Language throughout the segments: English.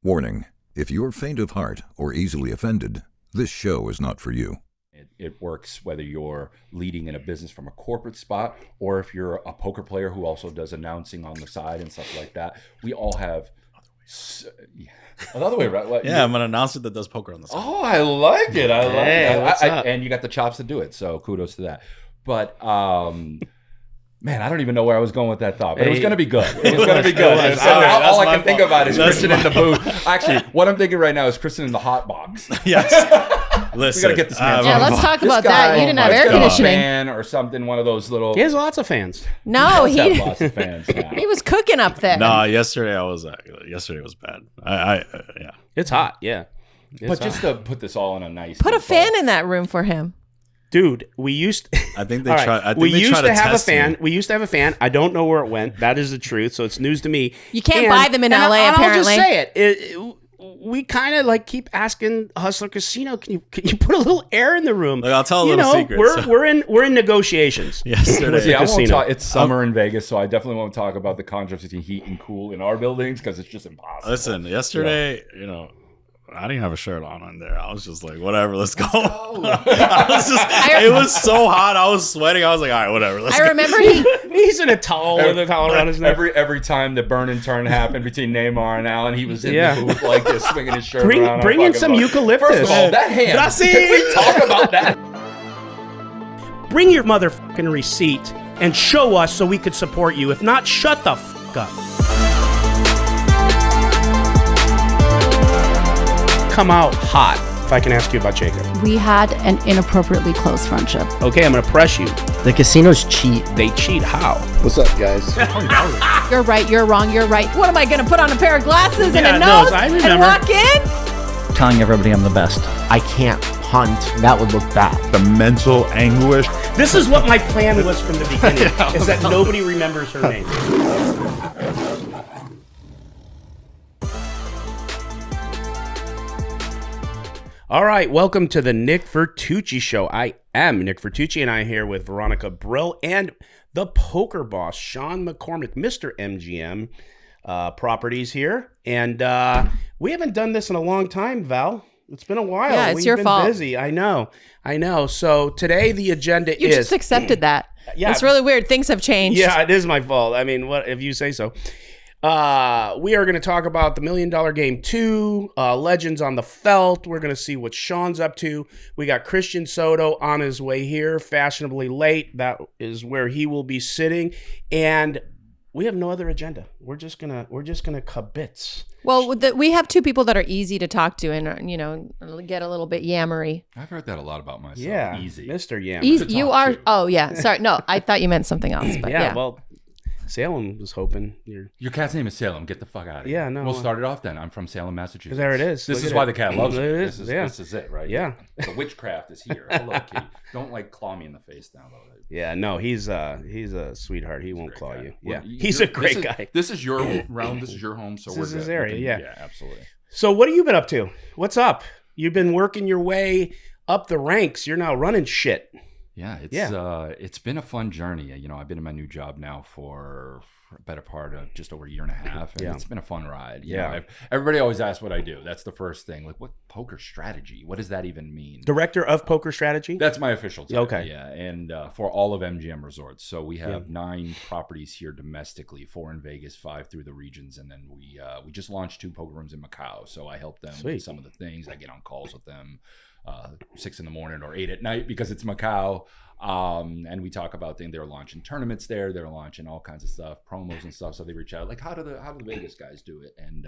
Warning, if you're faint of heart or easily offended, this show is not for you. It works whether you're leading in a business from a corporate spot or if you're a poker player who also does announcing on the side and stuff like that. We all have... Another way, right? What, I'm an announcer that does poker on the side. Oh, I like it. I like it. What's up? And you got the chops to do it, so kudos to that. But... man, I don't even know where I was going with that thought, but it was going to be good. It was going to be good. So all I can think about is Kristen in the booth. Actually, what I'm thinking right now is Kristen in the hot box. Yes. Listen, we got to get this man. let's talk about that. You didn't have air conditioning. Fan or something, one of those little... He has lots of fans. No, he has lots of fans now. He was cooking up there. No, yesterday was bad. Yeah. It's hot, yeah. But just to put this all in a nice... Put a fan in that room for him. Dude, we used... I think they tried. We used to have a fan. We used to have a fan. I don't know where it went. That is the truth. So it's news to me. You can't buy them in LA. I'll Apparently, just say it. We kind of like keep asking Hustler Casino, can you put a little air in the room? Like, I'll tell a little secret. We're in negotiations. Yesterday, it's summer in Vegas, so I definitely won't talk about the contrast between heat and cool in our buildings because it's just impossible. Listen, yesterday, I didn't have a shirt on in there. I was just like, whatever, let's go. It was so hot. I was sweating. I was like, all right, whatever. Let's go. remember he's in a towel with a towel around his neck. Every time the burn and turn happened between Neymar and Allen, he was in the booth like this, swinging his shirt around. Bring in some eucalyptus. First of all, that hand. Can we talk about that? Bring your motherfucking receipt and show us so we could support you. If not, shut the fuck up. Come out hot, if I can ask you about Jacob. We had an inappropriately close friendship. Okay, I'm going to press you. The casinos cheat. They cheat how? What's up, guys? You're right, you're wrong, you're right. What am I going to put on a pair of glasses and a nose and walk in? Telling everybody I'm the best. I can't punt. That would look bad. The mental anguish. This is what my plan was from the beginning, is that nobody remembers her name. All right, welcome to the Nick Vertucci Show. I am Nick Vertucci, and I'm here with Veronica Brill and the poker boss, Sean McCormack, Mr. MGM Properties here. And we haven't done this in a long time, Val. It's been a while. Yeah, it's your fault. We've been busy. I know. So today the agenda You is... just accepted that. Yeah. It's really weird. Things have changed. Yeah, it is my fault. I mean, what if you say so? We are going to talk about the $1 Million Game 2, Legends on the Felt. We're going to see what Sean's up to. We got Christian Soto on his way here, fashionably late. That is where he will be sitting. And we have no other agenda. We're just gonna kibitz. Well, we have two people that are easy to talk to and, get a little bit yammery. I've heard that a lot about myself. Yeah, Easy. Mr. Yammer. You are. Oh, yeah. Sorry. No, I thought you meant something else. But yeah. Well, Salem was hoping your cat's name is Salem. Get the fuck out of here. Yeah, no. We'll start it off then. I'm from Salem, Massachusetts. There it is. This is why the cat loves me. This is it, right? Yeah. The witchcraft is here. Hello, kitty. Don't claw me in the face now, though. Yeah, no, he's a sweetheart. He won't claw you. Yeah, Well, he's a great guy. This is your realm. This is your home. So this is his area. Yeah, absolutely. So what have you been up to? What's up? You've been working your way up the ranks. You're now running shit. Yeah, it's been a fun journey. I've been in my new job now for a better part of just over a year and a half, and it's been a fun ride. Everybody always asks what I do. That's the first thing. Like, what poker strategy? What does that even mean? Director of Poker Strategy? That's my official title. Okay. Yeah, and for all of MGM Resorts. So we have 9 properties here domestically, 4 in Vegas, 5 through the regions, and then we just launched 2 poker rooms in Macau. So I help them with some of the things. I get on calls with them 6 in the morning or 8 at night because it's Macau. And we talk about things. They're launching tournaments there. They're launching all kinds of stuff, promos and stuff. So they reach out like, how do the Vegas guys do it? And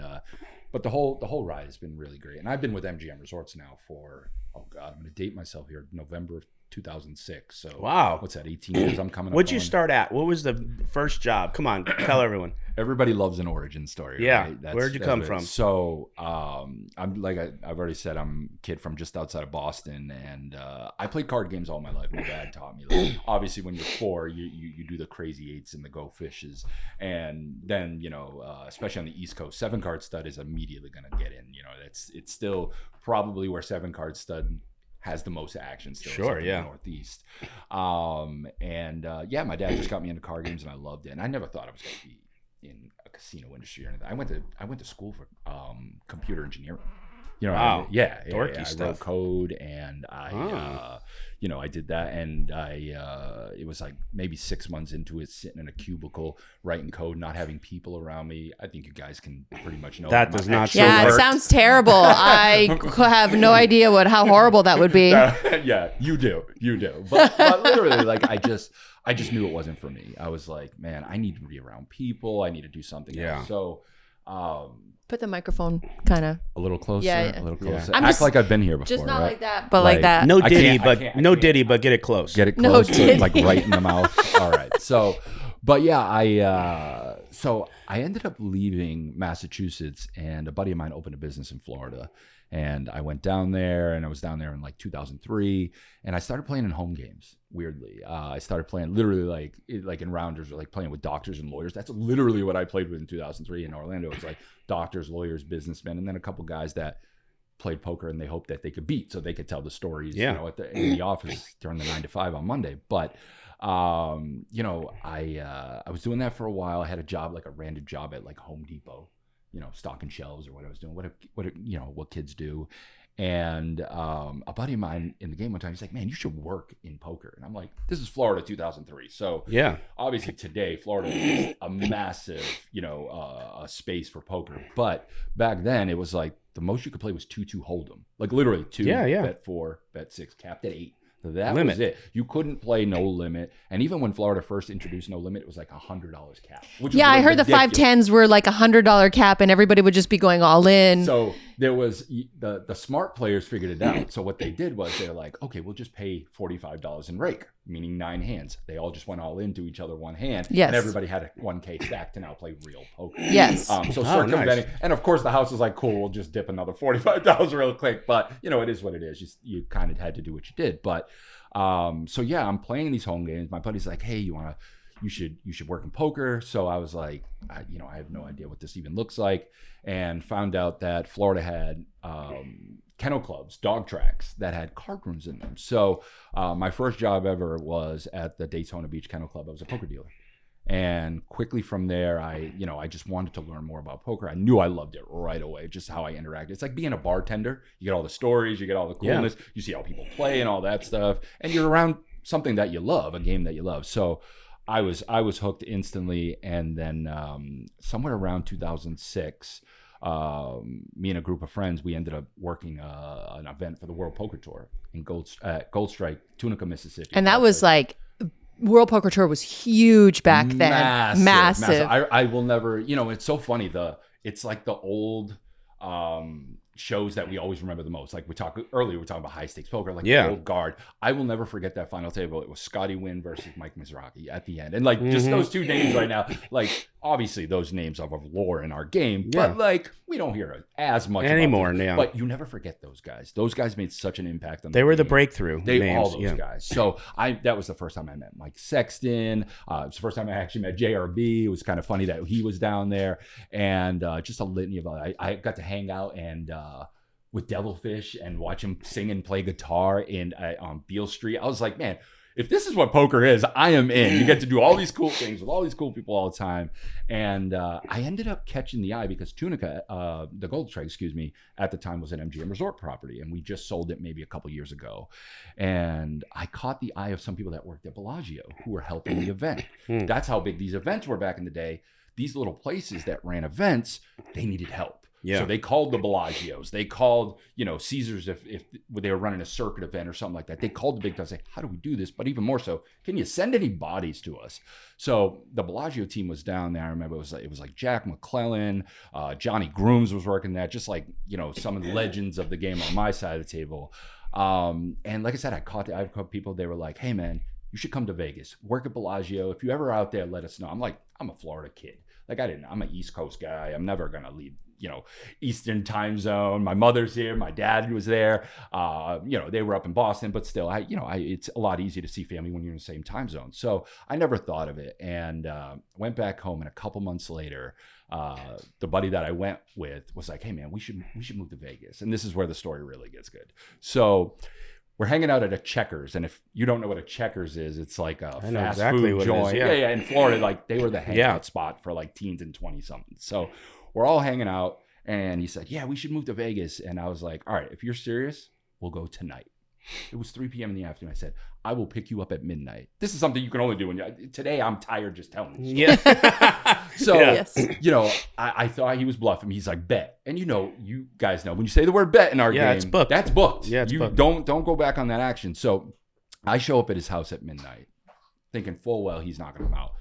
but the whole ride has been really great. And I've been with MGM Resorts now for I'm going to date myself here, November of 2006. So wow, what's that? 18 years. I'm coming. What'd you start at? What was the first job? Come on, tell everyone. Everybody loves an origin story. Yeah. Right? Where'd you come from? So I'm like I've already said, I'm a kid from just outside of Boston, and I played card games all my life. My dad taught me. Like, obviously, when you're 4, you do the crazy 8s and the go fishes, and then especially on the East Coast, 7-card stud is immediately going to get in. It's still probably where 7-card stud has the most action still. Sure, in the Northeast. My dad just got me into card games, and I loved it. And I never thought I was going to be in a casino industry or anything. I went to school for computer engineering. You know, wow. Dorky I stuff. wrote code, and I did that, and it was like maybe 6 months into it, sitting in a cubicle writing code, not having people around me. I think you guys can pretty much know that does not. Yeah, it sounds terrible. I have no idea how horrible that would be. Yeah, you do, but literally, like I just knew it wasn't for me. I was like, man, I need to be around people. I need to do something else. So. Put the microphone kind of a little closer. Yeah. A little closer. I'm Act just, like I've been here before. Just not right? like that, but like that. No I Diddy, can't. but get it close. Get it No close, Diddy. like right in the mouth. All right. So, but yeah, I ended up leaving Massachusetts, and a buddy of mine opened a business in Florida. And I went down there, and I was down there in like 2003, and I started playing in home games. Weirdly, I started playing literally like in rounders, or like playing with doctors and lawyers. That's literally what I played with in 2003 in Orlando. It was like doctors, lawyers, businessmen, and then a couple guys that played poker, and they hoped that they could beat, so they could tell the stories. Yeah. You know, in the office during the 9 to 5 on Monday. But I was doing that for a while. I had a job, like a random job at like Home Depot. You know, stocking shelves or what I was doing, what kids do. And a buddy of mine in the game one time, he's like, man, you should work in poker. And I'm like, this is Florida 2003. So yeah, obviously today, Florida is a massive, space for poker. But back then it was like the most you could play was 2-2 Hold'em. Like literally 2, bet 4, bet 6, capped at 8. That was it. You couldn't play no limit. And even when Florida first introduced no limit, it was like $100 cap. I heard ridiculous. The 5-10s were like $100 cap, and everybody would just be going all in. So there was the smart players figured it out. So what they did was they're like, okay, we'll just pay $45 in rake, meaning 9 hands. They all just went all into each other one hand. Yes. And everybody had a 1K stack to now play real poker. Yes. So circumventing. Nice. And of course the house was like, cool, we'll just dip another $45 real quick. But it is what it is. You kind of had to do what you did. But I'm playing these home games. My buddy's like, hey, you should work in poker. So I was like, I have no idea what this even looks like, and found out that Florida had kennel clubs, dog tracks that had card rooms in them. So my first job ever was at the Daytona Beach Kennel Club. I was a poker dealer. And quickly from there, I just wanted to learn more about poker. I knew I loved it right away, just how I interacted. It's like being a bartender. You get all the stories, you get all the coolness, you see how people play and all that stuff, and you're around something that you love, a game that you love. So I was hooked instantly. And then somewhere around 2006, me and a group of friends, we ended up working an event for the World Poker Tour in Gold Strike, Tunica, Mississippi. And that was like, World Poker Tour was huge back then. Massive. I will never, it's so funny. It's like the old shows that we always remember the most. Like we talked about high stakes poker, like the old guard. I will never forget that final table. It was Scotty Wynn versus Mike Mizrachi at the end. And like just those two names right now, like obviously those names are of lore in our game, but like we don't hear it as much anymore now. But you never forget those guys. Those guys made such an impact on They were game. the breakthrough names. All those guys. So that was the first time I met Mike Sexton. It was the first time I actually met JRB. It was kind of funny that he was down there, and just a litany of I got to hang out and with Devilfish and watch him sing and play guitar on Beale Street. I was like, man, if this is what poker is, I am in. You get to do all these cool things with all these cool people all the time. And I ended up catching the eye because Tunica, the Gold Strike, at the time was an MGM Resort property. And we just sold it maybe a couple years ago. And I caught the eye of some people that worked at Bellagio who were helping the event. That's how big these events were back in the day. These little places that ran events, they needed help. Yeah. So they called the Bellagios. They called, Caesars if they were running a circuit event or something like that. They called the big guys, say, how do we do this? But even more so, can you send any bodies to us? So the Bellagio team was down there. I remember it was like Jack McClellan, Johnny Grooms was working that, just like, some of the legends of the game on my side of the table. And like I said, I've caught people, they were like, hey man, you should come to Vegas, work at Bellagio. If you're ever out there, let us know. I'm like, I'm a Florida kid. Like I'm an East Coast guy. I'm never going to leave, Eastern time zone. My mother's here. My dad was there. They were up in Boston, but still, it's a lot easier to see family when you're in the same time zone. So I never thought of it, and went back home. And a couple months later, the buddy that I went with was like, "Hey man, we should move to Vegas." And this is where the story really gets good. So we're hanging out at a Checkers, and if you don't know what a Checkers is, it's like a fast exactly food what joint. it is, Yeah, in Florida, like they were the hangout spot for like teens and 20-somethings. So we're all hanging out, and he said, "Yeah, we should move to Vegas." And I was like, "All right, if you're serious, we'll go tonight." It was 3 p.m. in the afternoon. I said, "I will pick you up at midnight." This is something you can only do today. I'm tired just telling you. Yeah. So, you know, I thought he was bluffing me. He's like, "Bet." And you guys know when you say the word bet in our game, it's booked. That's booked. Yeah, it's booked. Don't go back on that action. So I show up at his house at midnight thinking full well he's not going to come out.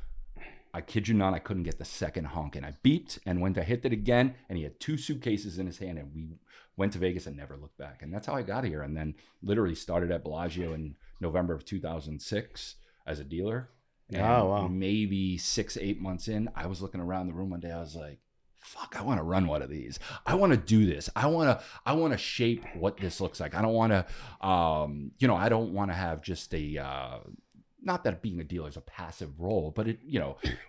I kid you not, I couldn't get the second honk, and I beeped and went to hit it again, and he had 2 suitcases in his hand, and we went to Vegas and never looked back. And that's how I got here. And then literally started at Bellagio in November of 2006 as a dealer. And maybe 6-8 months in, I was looking around the room one day. I was like, fuck, I want to run one of these. I want to do this. I want to shape what this looks like. I don't want to, I don't want to have just a, not that being a dealer is a passive role, but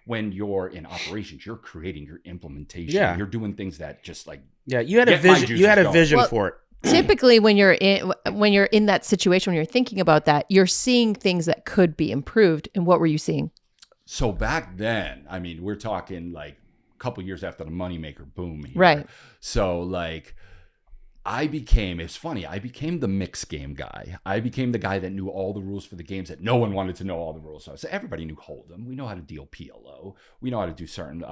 when you're in operations, you're creating your implementation. Yeah. You're doing things that just like, you had a vision. You had a vision for it. Typically, when you're in that situation, when you're thinking about that, you're seeing things that could be improved. And what were you seeing? So back then, I mean, we're talking like a couple years after the moneymaker boom here. Right. So like, it's funny, I became the mixed game guy. I became the guy that knew all the rules for the games that no one wanted to know all the rules. So everybody knew Hold'em. We know how to deal PLO. We know how to do certain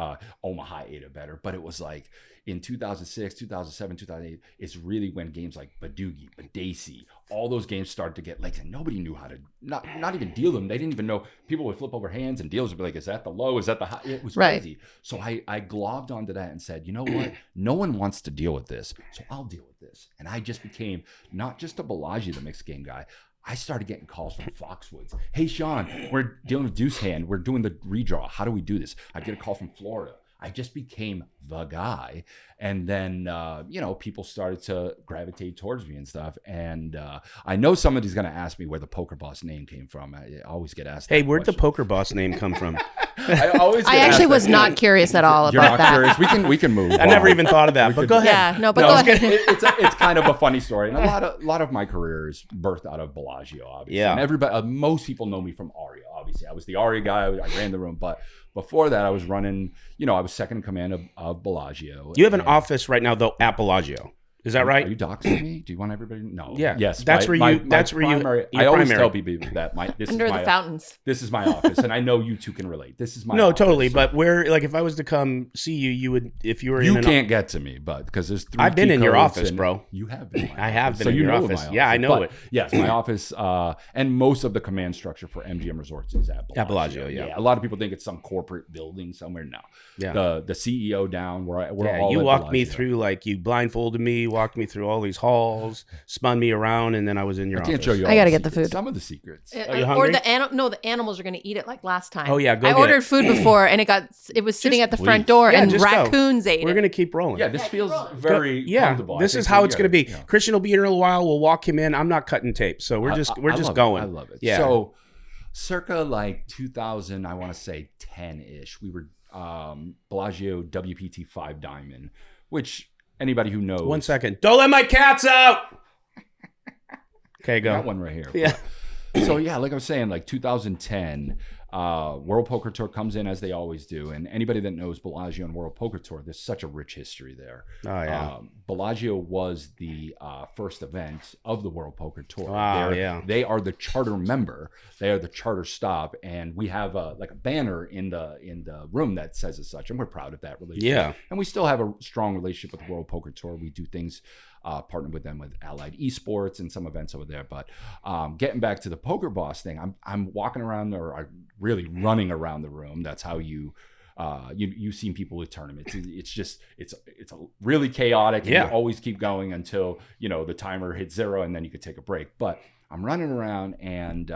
Omaha 8 or better. But it was like in 2006, 2007, 2008, it's really when games like Badoogie, Badesi, all those games started to get legs, and nobody knew how to not even deal them. They didn't even know. People would flip over hands, and dealers would be like, "Is that the low? Is that the high?" It was crazy. So I globbed onto that and said, "You know what? No one wants to deal with this, so I'll deal with this." And I just became not just a Bellagio, the mixed game guy. I started getting calls from Foxwoods. "Hey, Sean, we're dealing with deuce hand. We're doing the redraw. How do we do this?" I get a call from Florida. I just became the guy. And then, people started to gravitate towards me and stuff. And I know somebody's going to ask me where the Poker Boss name came from. I always get asked. Hey, where'd the Poker Boss name come from? I actually was not curious at all about that. Curious? We can move. I never even thought of that. But go ahead. Yeah, go ahead. It's kind of a funny story, and a lot of my career is birthed out of Bellagio, obviously. Yeah. And most people know me from Aria. Obviously, I was the Aria guy. I ran the room, but before that, I was running. I was second in command of Bellagio. You have an office right now, though, at Bellagio. Is that right? Are you doxing me? Do you want everybody to know? Yeah. Yes. That's where you. I always tell people that this under is my the fountains. This is my office, and I know you two can relate. This is my no, office, totally. so. But where, like, if I was to come see you, you would, if you were you in. Can't get to me, but because there's 3. I've been in your office, bro. You have been. I have been so in your know office. Yeah, I know it. Yes, my office, and most of the command structure for MGM Resorts is at Bellagio. At Bellagio, yeah. A lot of people think it's some corporate building somewhere. No. Yeah. The CEO down. We're yeah, all. You at walked me Bellagio. through, like, you blindfolded me, walked me through all these halls, spun me around, and then I was in your office. I can't show you. I gotta get the food. Some of the secrets. Are you hungry? Or the animals are going to eat it like last time. Oh, yeah, go I get ordered it. food before, and it was sitting at the front door, Yeah, and just go. raccoons ate it. We're gonna keep rolling. Yeah, this feels very Yeah, comfortable. this I is think how we it's got going to it. be. Yeah. Christian will be here in a while. We'll walk him in. I'm not cutting tape, so we're just going. I love it. Yeah. So, circa like 2000, I want to say 10-ish, we were Bellagio WPT 5 Diamond, which anybody who knows. 1 second. Don't let my cats out. Okay, go. That one right here. Yeah. So yeah, like I was saying, like 2010, World Poker Tour comes in as they always do, and anybody that knows Bellagio and World Poker Tour, there's such a rich history there. Oh yeah. Bellagio was the first event of the World Poker Tour. Wow, yeah. They are the charter member. They are the charter stop, and we have a banner in the room that says as such, and we're proud of that relationship. Yeah. And we still have a strong relationship with the World Poker Tour. We do things. Partnered with them with Allied Esports and some events over there. But getting back to the Poker Boss thing, I'm walking around, or I'm really running around the room. That's how you've seen people with tournaments. It's really chaotic, and Yeah. you always keep going until the timer hits 0, and then you could take a break. But I'm running around, and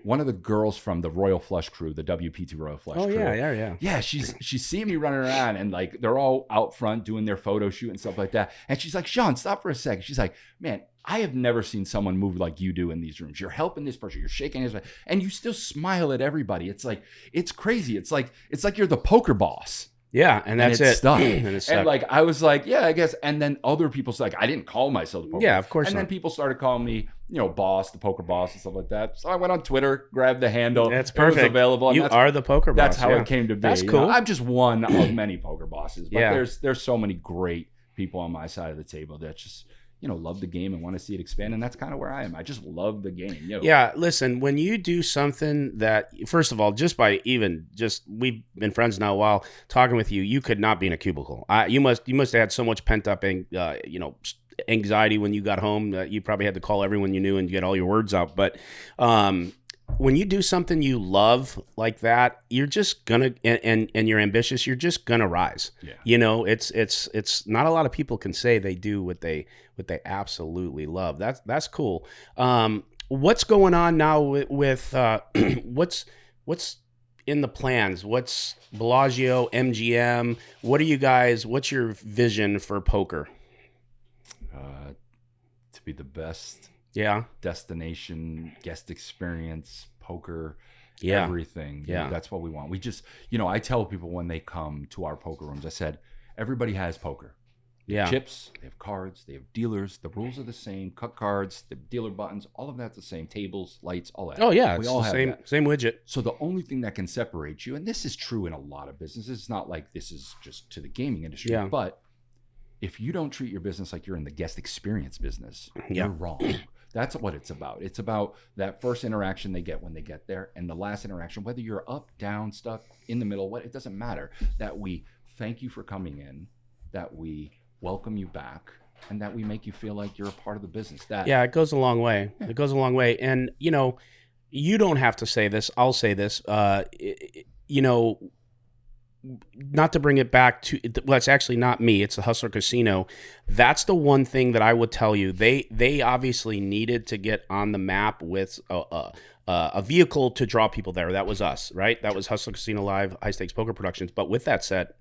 one of the girls from the Royal Flush crew, the WPT Royal Flush crew. Yeah, she's seeing me running around, and like they're all out front doing their photo shoot and stuff like that. And she's like, "Sean, stop for a second." She's like, "Man, I have never seen someone move like you do in these rooms. You're helping this person, you're shaking his hand, and you still smile at everybody. It's like, it's crazy. It's like you're the poker boss." Yeah, and that's it. Stuck. And it's stuck. And like I was like, yeah, I guess. And then other people's like, I didn't call myself the poker. Yeah, of course. And not. then people started calling me, boss, the poker boss, and stuff like that. So I went on Twitter, grabbed the handle. That's perfect. It was available. You are the poker boss. That's how it came to be. That's cool. I'm just one of many poker bosses. But there's so many great people on my side of the table that just love the game and want to see it expand. And that's kind of where I am. I just love the game. Yeah. Listen, when you do something that, first of all, we've been friends now a while, talking with you, you could not be in a cubicle. You must have had so much pent up, anxiety when you got home that you probably had to call everyone you knew and get all your words out. But, when you do something you love like that, you're just gonna and you're ambitious, you're just gonna rise. Yeah. It's not a lot of people can say they do what they absolutely love. That's cool. What's going on now with what's in the plans? What's Bellagio, MGM? What's your vision for poker? To be the best. Yeah. Destination, guest experience, poker, yeah. everything. Yeah. That's what we want. We just, I tell people when they come to our poker rooms, I said, everybody has poker. They have chips, they have cards, they have dealers. The rules are the same. Cut cards, the dealer buttons, all of that's the same. Tables, lights, all that. Oh, yeah. We It's all the have same widget. So the only thing that can separate you, and this is true in a lot of businesses, it's not like this is just to the gaming industry, but if you don't treat your business like you're in the guest experience business, you're wrong. That's what it's about. It's about that first interaction they get when they get there and the last interaction, whether you're up, down, stuck, in the middle, it doesn't matter. That we thank you for coming in, that we welcome you back, and that we make you feel like you're a part of the business. It goes a long way. Yeah. It goes a long way. And, you don't have to say this. I'll say this. Not to bring it back to, well, it's actually not me. It's the Hustler Casino. That's the one thing that I would tell you. They obviously needed to get on the map with a vehicle to draw people there. That was us, right? That was Hustler Casino Live, High Stakes Poker Productions. But with that said,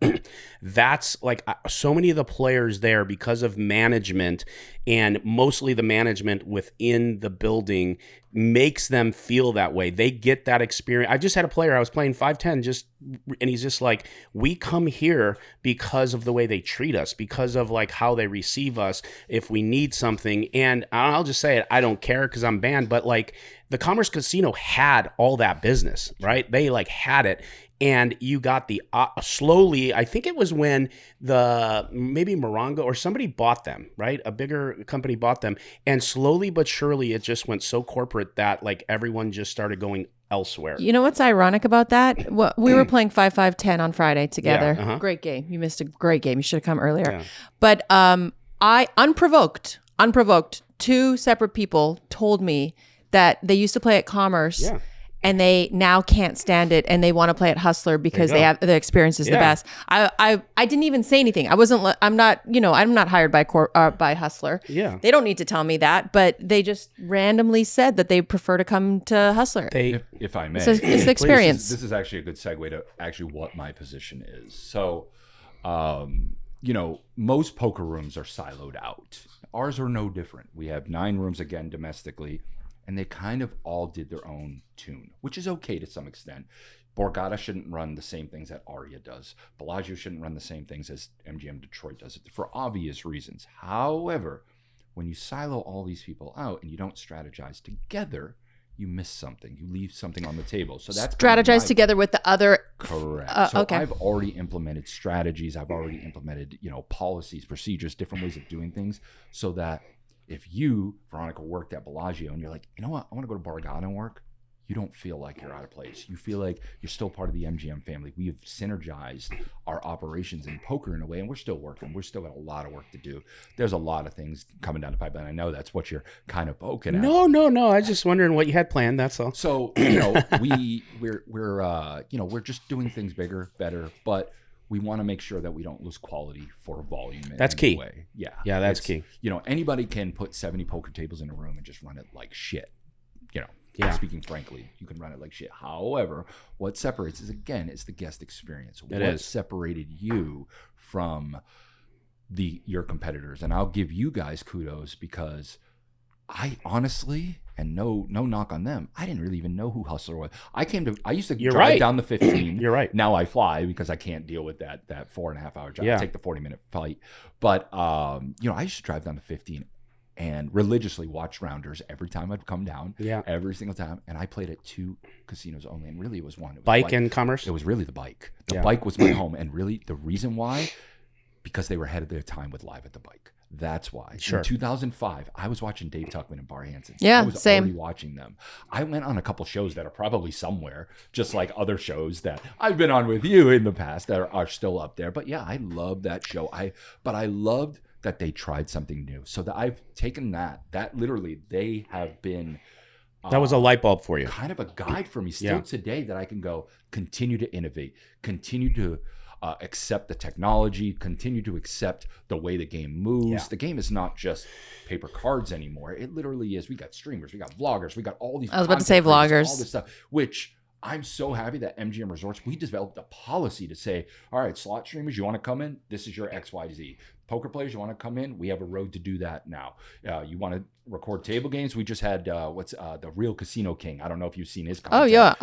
that's like so many of the players there, because of management, and mostly the management within the building, makes them feel that way. They get that experience. I just had a player, I was playing 5-10, and he's just like, we come here because of the way they treat us, because of like how they receive us if we need something. And I'll just say it, I don't care because I'm banned, but like the Commerce Casino had all that business, right? They like had it. And you got the slowly, I think it was when maybe Morongo or somebody bought them, right? A bigger company bought them. And slowly but surely, it just went so corporate that like everyone just started going elsewhere. You know what's ironic about that? Well, we were playing 5-5-10 on Friday together. Yeah, Great game. You missed a great game. You should have come earlier. Yeah. But I, unprovoked, two separate people told me that they used to play at Commerce. Yeah. And they now can't stand it, and they want to play at Hustler because they have the experience is the best. I didn't even say anything. I'm not hired by Hustler. Yeah, they don't need to tell me that, but they just randomly said that they prefer to come to Hustler. If I may, it's the experience. This is actually a good segue to actually what my position is. So, most poker rooms are siloed out. Ours are no different. We have 9 rooms again domestically. And they kind of all did their own tune, which is okay to some extent. Borgata shouldn't run the same things that Aria does. Bellagio shouldn't run the same things as MGM Detroit does, for obvious reasons. However, when you silo all these people out and you don't strategize together, you miss something. You leave something on the table. So that's strategize together with the other. Correct. So okay. I've already implemented strategies. I've already implemented, policies, procedures, different ways of doing things, so that if you, Veronica, worked at Bellagio and you're like, you know what, I want to go to Borgata and work, you don't feel like you're out of place. You feel like you're still part of the MGM family. We have synergized our operations in poker in a way, and we're still working. We're still got a lot of work to do. There's a lot of things coming down the pipeline. I know that's what you're kind of poking at. No. I was just wondering what you had planned. That's all. So, we're just doing things bigger, better, but we want to make sure that we don't lose quality for volume. That's key. Way. Yeah. Yeah, that's key. Anybody can put 70 poker tables in a room and just run it like shit. Speaking frankly, you can run it like shit. However, what separates is, again, it's the guest experience. What separated you from your competitors? And I'll give you guys kudos, because I honestly And no knock on them. I didn't really even know who Hustler was. I used to drive down the 15. You're right. Now I fly because I can't deal with that 4.5 hour drive. Yeah. I take the 40-minute flight. But I used to drive down the 15 and religiously watch rounders every time I'd come down. Yeah. Every single time. And I played at 2 casinos only. And really it was one. It was Bike and Commerce? It was really the Bike. The Bike was my home. And really the reason why, because they were ahead of their time with Live at the Bike. That's why. Sure. In 2005, I was watching Dave Tuckman and Bar Hansen. Yeah, I was same. already watching them. I went on a couple shows that are probably somewhere, just like other shows that I've been on with you in the past that are still up there. But yeah, I love that show. But I loved that they tried something new. So that I've taken that literally they have been. That was a light bulb for you. Kind of a guide for me still today that I can go continue to innovate, continue to accept the technology, continue to accept the way the game moves. Yeah. The game is not just paper cards anymore. It literally is. We got streamers, we got vloggers, we got all these. I was about to say content creators, vloggers. all this stuff, which I'm so happy that MGM Resorts, we developed a policy to say, all right, slot streamers, you want to come in? This is your XYZ. Poker players, you want to come in? We have a road to do that now. You want to record table games? We just had the Real Casino King. I don't know if you've seen his content. Oh yeah,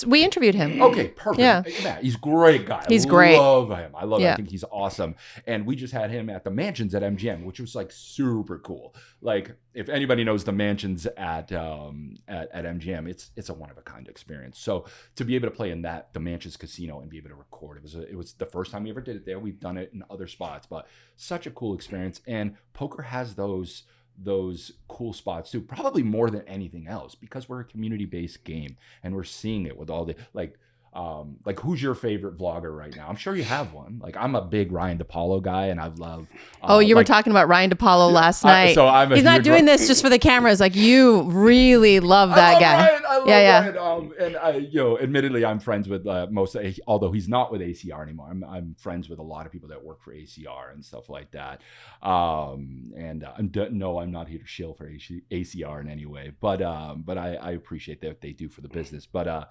we interviewed him. Okay, perfect. Yeah, he's a great guy. He's great. I love him. I think he's awesome. And we just had him at the Mansions at MGM, which was like super cool. Like if anybody knows the Mansions at MGM, it's a one of a kind experience. So to be able to play in the Mansions Casino and be able to record, it was the first time we ever did it there. We've done it in other spots, but such a cool experience. And poker has those cool spots too, probably more than anything else, because we're a community-based game and we're seeing it with all the like who's your favorite vlogger right now? I'm sure you have one. Like I'm a big Ryan DePaulo guy, and I love. You were talking about Ryan DePaulo last night. He's not doing this just for the cameras. Like you really love that guy. Ryan. I love Ryan. And I, admittedly, I'm friends with although he's not with ACR anymore. I'm friends with a lot of people that work for ACR and stuff like that. No, I'm not here to shill for ACR in any way, but I appreciate that they do for the business. But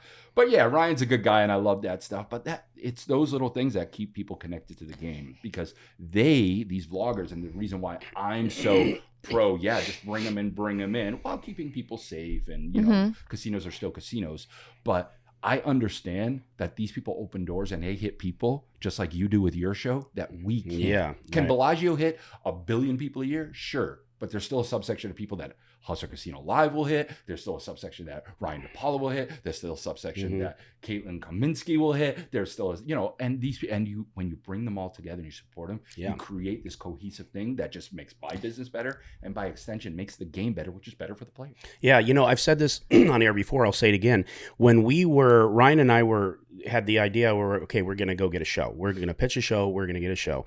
yeah, Ryan's a good guy, and I love that stuff. But it's those little things that keep people connected to the game, because these vloggers, and the reason why I'm so pro, just bring them in while keeping people safe, and casinos are still casinos. But I understand that these people open doors and they hit people just like you do with your show that we can't. Yeah, Can Bellagio hit 1 billion people a year? Sure. But there's still a subsection of people that Hustler Casino Live will hit. There's still a subsection that Ryan DePaulo will hit. There's still a subsection that Caitlin Kaminsky will hit. There's still when you bring them all together and you support them, you create this cohesive thing that just makes my business better, and by extension makes the game better, which is better for the player. Yeah, I've said this on air before. I'll say it again. When Ryan and I had the idea, we're going to go get a show. We're going to pitch a show. We're going to get a show.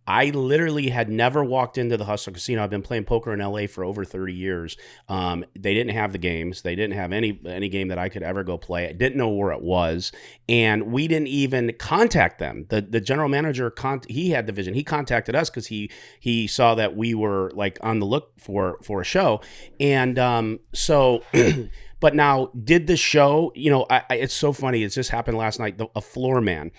I literally had never walked into the Hustler Casino. I've been playing poker in LA for over 30 years. They didn't have the games. They didn't have any game that I could ever go play. I didn't know where it was. And we didn't even contact them. The general manager, he had the vision. He contacted us because he saw that we were like on the look for a show. And so... But now, did the show, it's so funny. It just happened last night. A floor man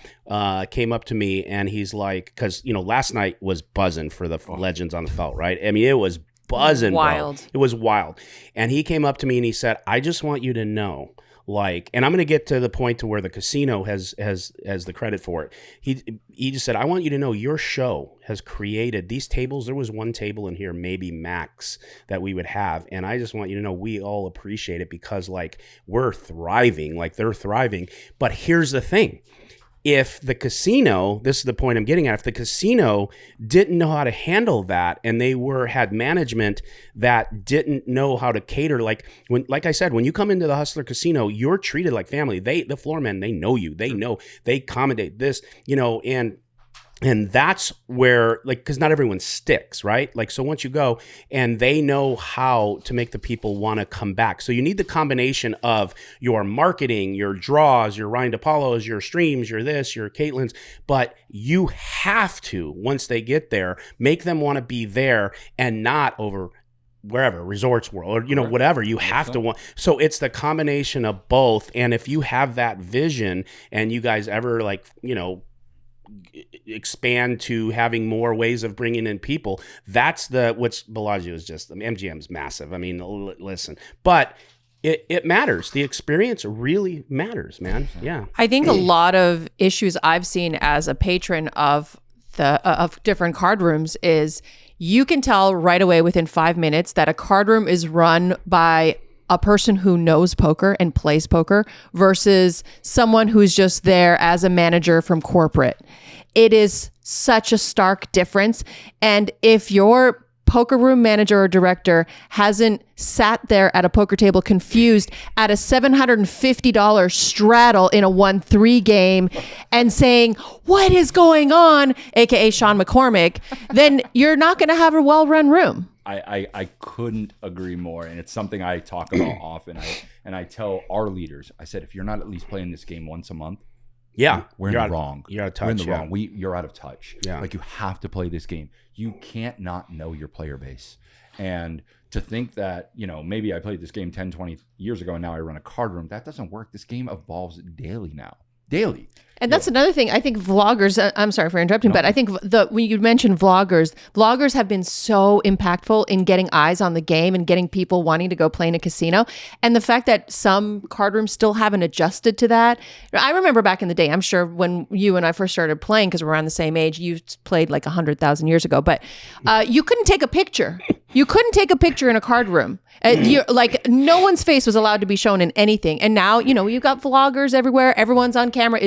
came up to me, and he's like, because, last night was buzzing for the Legends on the Felt, right? I mean, it was buzzing. Wild. Bro. It was wild. And he came up to me and he said, I just want you to know, and I'm going to get to the point to where the casino has the credit for it. He just said, I want you to know your show has created these tables. There was one table in here, maybe max, that we would have. And I just want you to know we all appreciate it because we're thriving, they're thriving. But here's the thing. If the casino, this is the point I'm getting at, if the casino didn't know how to handle that and they had management that didn't know how to cater, like I said, when you come into the Hustler Casino, you're treated like family. The floor men, they know you. They know, they accommodate this, and that's where, because not everyone sticks, right? So once you go, and they know how to make the people want to come back. So you need the combination of your marketing, your draws, your Ryan DePaulo's, your streams, your this, your Caitlin's, but you have to, once they get there, make them want to be there and not over wherever, Resorts World, or whatever. You have to want. So it's the combination of both. And if you have that vision and you guys ever expand to having more ways of bringing in people. That's what's Bellagio is just, MGM's massive. I mean, listen, but it matters. The experience really matters, man. Yeah. I think a lot of issues I've seen as a patron of of different card rooms is you can tell right away within 5 minutes that a card room is run by a person who knows poker and plays poker versus someone who's just there as a manager from corporate. It is such a stark difference. And if your poker room manager or director hasn't sat there at a poker table confused at a $750 straddle in a 1-3 game and saying, what is going on, aka Sean McCormack, then you're not going to have a well-run room. I couldn't agree more, and it's something I talk about often. I tell our leaders, I said, if you're not at least playing this game once a month, we're in the wrong. You're out of touch. We're in the wrong. You're out of touch. Yeah. Like, you have to play this game. You can't not know your player base. And to think that, maybe I played this game 10, 20 years ago and now I run a card room, that doesn't work. This game evolves daily now. Daily. And that's another thing. I think vloggers, I'm sorry for interrupting, but I think when you mentioned vloggers have been so impactful in getting eyes on the game and getting people wanting to go play in a casino. And the fact that some card rooms still haven't adjusted to that. I remember back in the day, I'm sure when you and I first started playing, because we're around the same age, you played like 100,000 years ago, but you couldn't take a picture. You couldn't take a picture in a card room. Like, no one's face was allowed to be shown in anything. And now, you've got vloggers everywhere. Everyone's on camera.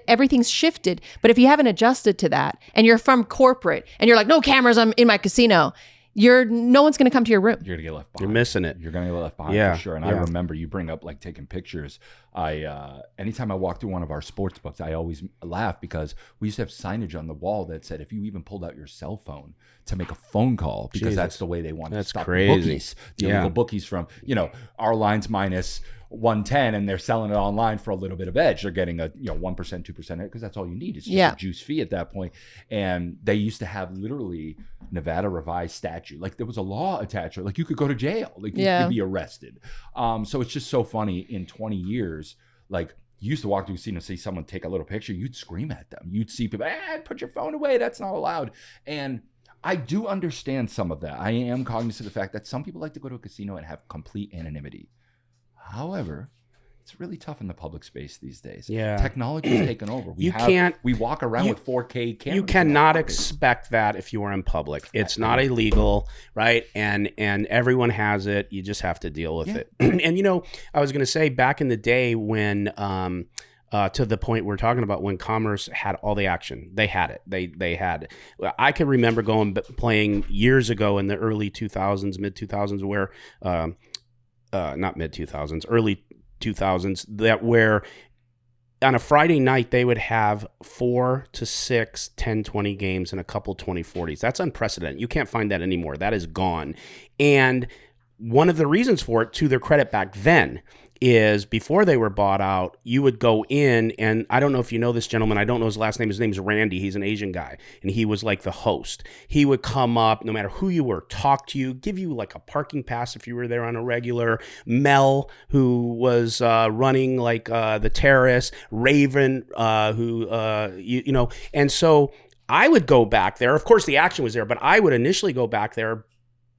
Everything's shifted. But if you haven't adjusted to that and you're from corporate and you're like, no cameras, I'm in my casino, no one's going to come to your room. You're going to get left behind. You're missing it. You're going to get left behind for sure. And I remember you bring up like taking pictures. Anytime I walk through one of our sports books, I always laugh because we used to have signage on the wall that said, if you even pulled out your cell phone to make a phone call, because that's the way they want to stop the bookies, the illegal bookies from, our lines minus 110 and they're selling it online for a little bit of edge. They're getting a 1%, 2% because that's all you need. It's just a juice fee at that point. And they used to have literally Nevada revised statute. Like, there was a law attached to it. Like, you could go to jail. Like, you could be arrested. So it's just so funny. In 20 years, like, you used to walk through a casino, see someone take a little picture, you'd scream at them. You'd see people, put your phone away. That's not allowed. And I do understand some of that. I am cognizant of the fact that some people like to go to a casino and have complete anonymity. However, it's really tough in the public space these days. Yeah. Technology has taken over. We walk around with 4K cameras. You cannot expect that if you are in public. It's not illegal, right? And everyone has it. You just have to deal with it. And, I was going to say, back in the day when, to the point we're talking about, when Commerce had all the action, they had it. They had it. I can remember playing years ago in the early 2000s, mid 2000s, where, not mid 2000s, early 2000s, where on a Friday night they would have 4 to 6 10-20 games and a couple 20-40s. That's unprecedented. You can't find that anymore. That is gone. And one of the reasons for it, to their credit back then, is before they were bought out, you would go in, and I don't know if you know this gentleman. I don't know his last name. His name's Randy. He's an Asian guy, and he was like the host. He would come up, no matter who you were, talk to you, give you like a parking pass if you were there on a regular. Mel, who was running like the Terrace, Raven, and so I would go back there. Of course, the action was there, but I would initially go back there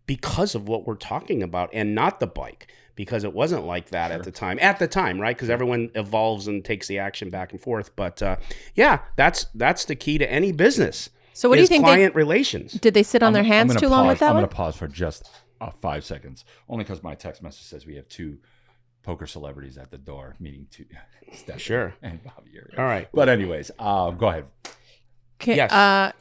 because of what we're talking about, and not the bike. Because it wasn't like that at the time. At the time, right? Because everyone evolves and takes the action back and forth. But that's the key to any business. So what do you think? Client relations. Did they sit on their hands too long with that one? I'm going to pause for just 5 seconds, only because my text message says we have 2 poker celebrities at the door, meeting 2. Sure. And Bobby. All right. But anyways, go ahead. Yes.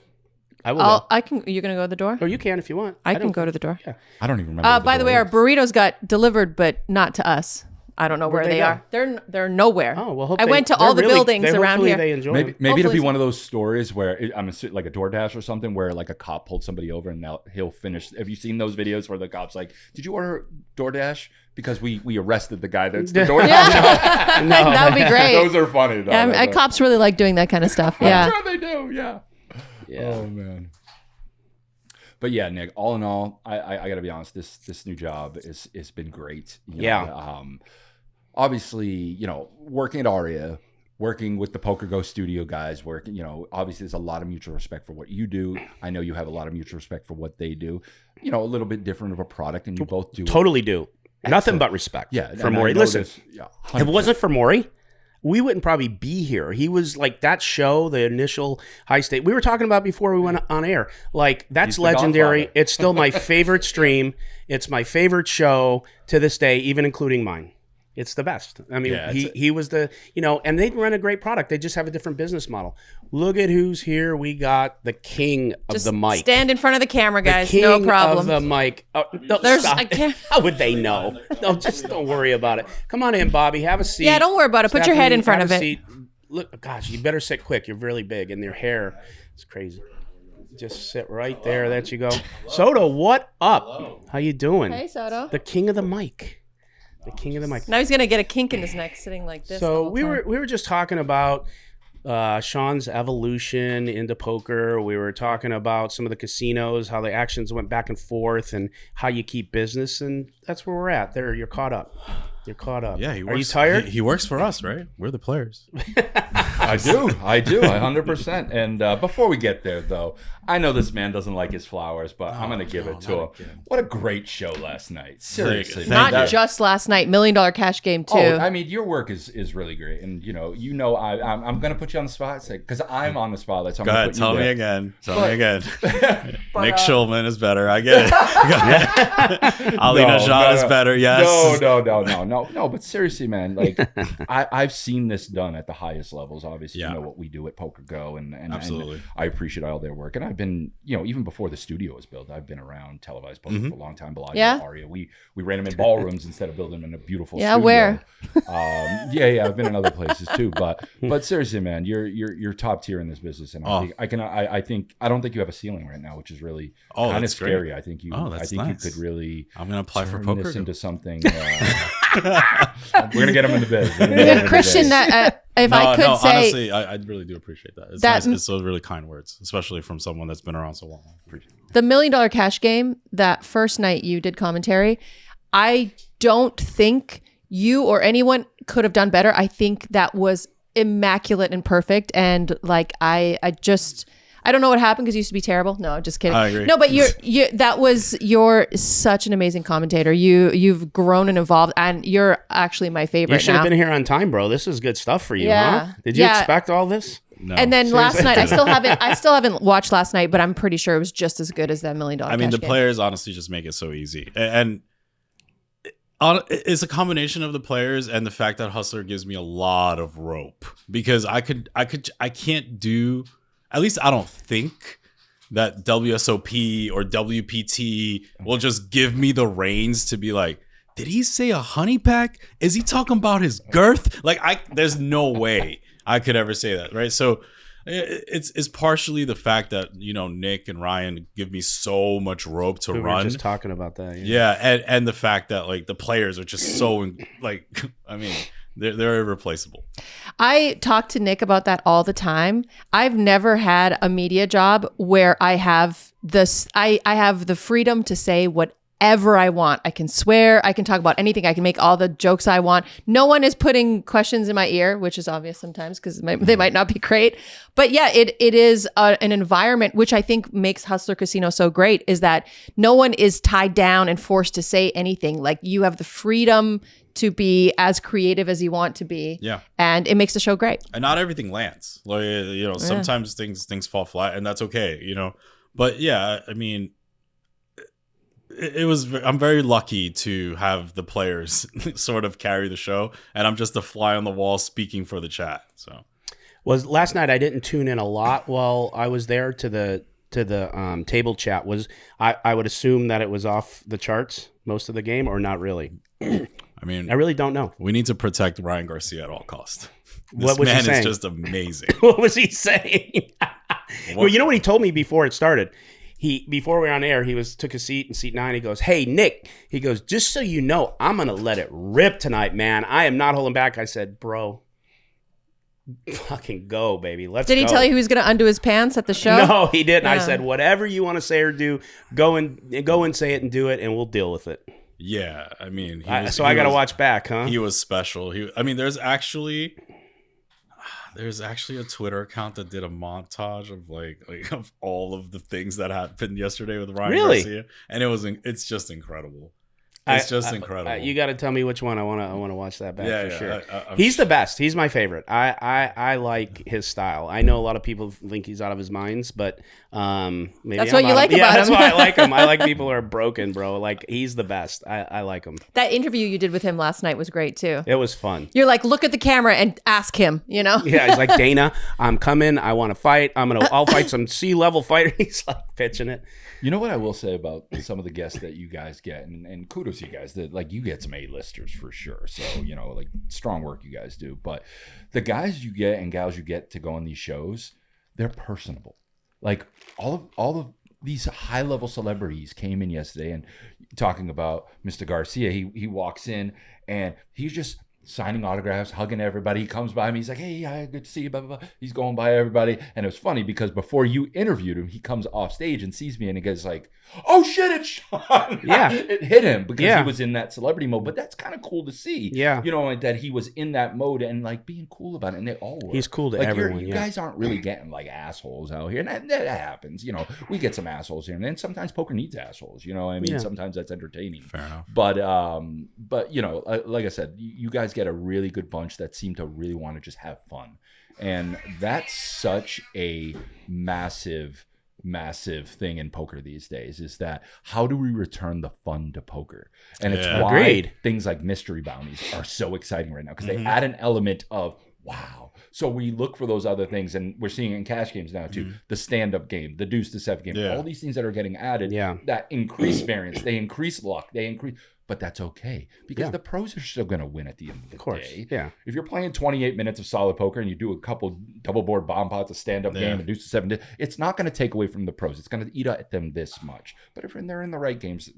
I will. You're going to go to the door? Or you can if you want. I can go to the door. Yeah. I don't even remember. By the way, our burritos got delivered, but not to us. I don't know where they are. They're nowhere. Oh, well, I went to all the buildings around here. They enjoy maybe it'll be one of those stories where I'm like a DoorDash or something, where like a cop pulled somebody over and now he'll finish. Have you seen those videos where the cop's like, "Did you order DoorDash?" Because we arrested the guy that's the DoorDash. No. That would be great. Those are funny. Though. Cops really like doing that kind of stuff. Yeah, I'm sure they do. Yeah. Oh man. But yeah, Nick, all in all, I got to be honest, this new job has been great. You know, obviously, working at Aria, working with the Poker Go studio guys, obviously there's a lot of mutual respect for what you do. I know you have a lot of mutual respect for what they do. A little bit different of a product, and you both do totally do. Nothing but respect for Maury. Listen, if it wasn't for Maury, we wouldn't probably be here. He was like that show, the initial high state we were talking about before we went on air. Like that's legendary. It's still my favorite stream. It's my favorite show to this day, even including mine. It's the best. I mean, he was the, and they run a great product. They just have a different business model. Look at who's here. We got the king of the mic. Stand in front of the camera, guys. The king no problem. Of the mic. Oh, no, how would they know? No, just don't worry about it. Come on in, Bobby. Have a seat. Yeah, don't worry about it. Put your head in front of it. Seat. Look, gosh, you better sit quick. You're really big, and your hair is crazy. Just sit right there. There you go. Soto, what up? How you doing? Hey, Soto. The king of the mic. The king of the mic. Now he's gonna get a kink in his neck sitting like this. So we were just talking about Sean's evolution into poker. We were talking about some of the casinos, how the actions went back and forth, and how you keep business, and that's where we're at. There, you're caught up. You're caught up. Yeah, Are you tired? He works for us, right? We're the players. I do, 100%. And before we get there, though, I know this man doesn't like his flowers, but I'm going to give it to him. What a great show last night. Seriously. Not just last night, $1 Million Cash Game, too. Oh, I mean, your work is really great. And, I'm going to put you on the spot because I'm on the spotlight. So Go ahead, tell me again. Nick Schulman is better. I get it. Ali Najad is better, yes. No, but seriously, man, like I've seen this done at the highest levels. Obviously, you know what we do at Poker Go, and absolutely, and I appreciate all their work. And I've been, even before the studio was built, I've been around televised poker for a long time. Bellagio, Aria, we ran them in ballrooms instead of building them in a beautiful studio. Where? I've been in other places too. But seriously, man, you're top tier in this business, and I don't think you have a ceiling right now, which is really kind of scary. Great. I think you could really. I'm gonna apply for poker this into something. We're gonna get him in the biz. Christian, I could say, honestly, I really do appreciate that. It's nice. It's those really kind words, especially from someone that's been around so long. The $1 Million Cash Game, that first night you did commentary, I don't think you or anyone could have done better. I think that was immaculate and perfect, and like I don't know what happened because you used to be terrible. No, I'm just kidding. I agree. No, but you're such an amazing commentator. You've grown and evolved, and you're actually my favorite. You should have been here on time, bro. This is good stuff for you, huh? Did you expect all this? No. And then last night, I still haven't watched last night, but I'm pretty sure it was just as good as that $1 Million. I mean, the players honestly just make it so easy, and it's a combination of the players and the fact that Hustler gives me a lot of rope because I can't do. At least I don't think that WSOP or WPT will just give me the reins to be like, did he say a honey pack? Is he talking about his girth? Like, there's no way I could ever say that, right? So it's partially the fact that, Nick and Ryan give me so much rope to run. We were just talking about that. Yeah, and the fact that, like, the players are just so, like, I mean... They're irreplaceable. I talk to Nick about that all the time. I've never had a media job where I have this. I have the freedom to say whatever I want. I can swear. I can talk about anything. I can make all the jokes I want. No one is putting questions in my ear, which is obvious sometimes because they might not be great. But yeah, it is an environment which I think makes Hustler Casino so great is that no one is tied down and forced to say anything. Like you have the freedom to be as creative as you want to be. Yeah. And it makes the show great. And not everything lands. Like, sometimes things fall flat and that's okay, But yeah, I mean, I'm very lucky to have the players sort of carry the show, and I'm just a fly on the wall speaking for the chat. So last night I didn't tune in a lot while I was there to the table chat. I would assume that it was off the charts most of the game, or not really. I mean, I really don't know. We need to protect Ryan Garcia at all costs. What was he saying? This man is just amazing. What was he saying? Well, you know what he told me before it started? Before we were on air, he took a seat in seat 9. He goes, "Hey, Nick," he goes, "just so you know, I'm going to let it rip tonight, man. I am not holding back." I said, "Bro, fucking go, baby. Let's go." Did he tell you he was going to undo his pants at the show? No, he didn't. I said, whatever you want to say or do, go and say it and do it, and we'll deal with it. Yeah, I mean, I got to watch back, huh? He was special. There's actually, There's actually a Twitter account that did a montage of like of all of the things that happened yesterday with Ryan Garcia, and it's just incredible. It's just incredible. You got to tell me which one. I want to watch that back for sure. I'm He's the best. He's my favorite. I like his style. I know a lot of people think he's out of his minds, but maybe that's what you like about him. That's why I like him. I like people who are broken, bro. Like he's the best. I like him. That interview you did with him last night was great too. It was fun. You're like, look at the camera and ask him. You know? Yeah, he's like, Dana, I'm coming. I want to fight. I'll fight some C-level fighter. He's like pitching it. You know what I will say about some of the guests that you guys get, and kudos to you guys, that like you get some A-listers for sure. So, you know, like strong work you guys do. But the guys you get and gals you get to go on these shows, they're personable. Like all of these high-level celebrities came in yesterday and talking about Mr. Garcia. He walks in and he's just signing autographs, hugging everybody. He comes by me. He's like, hey, hi, good to see you, blah, blah, blah. He's going by everybody. And it was funny because before you interviewed him, he comes off stage and sees me and he goes like, oh, shit, it's Sean. Yeah. It hit him because he was in that celebrity mode. But that's kind of cool to see. Yeah. You know, like that he was in that mode and like being cool about it. And they all were. He's cool to like, everyone. You guys aren't really getting like assholes out here. And that happens. You know, we get some assholes here. And then sometimes poker needs assholes. You know what I mean? Sometimes that's entertaining. Fair enough. But you know, like I said, you guys get a really good bunch that seem to really want to just have fun. And that's such a massive thing in poker these days, is that how do we return the fun to poker? And it's why things like mystery bounties are so exciting right now, because they add an element of wow. So we look for those other things, and we're seeing it in cash games now too. The stand-up game, the deuce to seven game, all these things that are getting added that increase variance, they increase luck, but that's okay, because the pros are still going to win at the end of the day. Yeah. If you're playing 28 minutes of solid poker and you do a couple double board bomb pots, a stand-up game, a deuce to seven, it's not going to take away from the pros. It's going to eat at them this much. But if they're in the right games,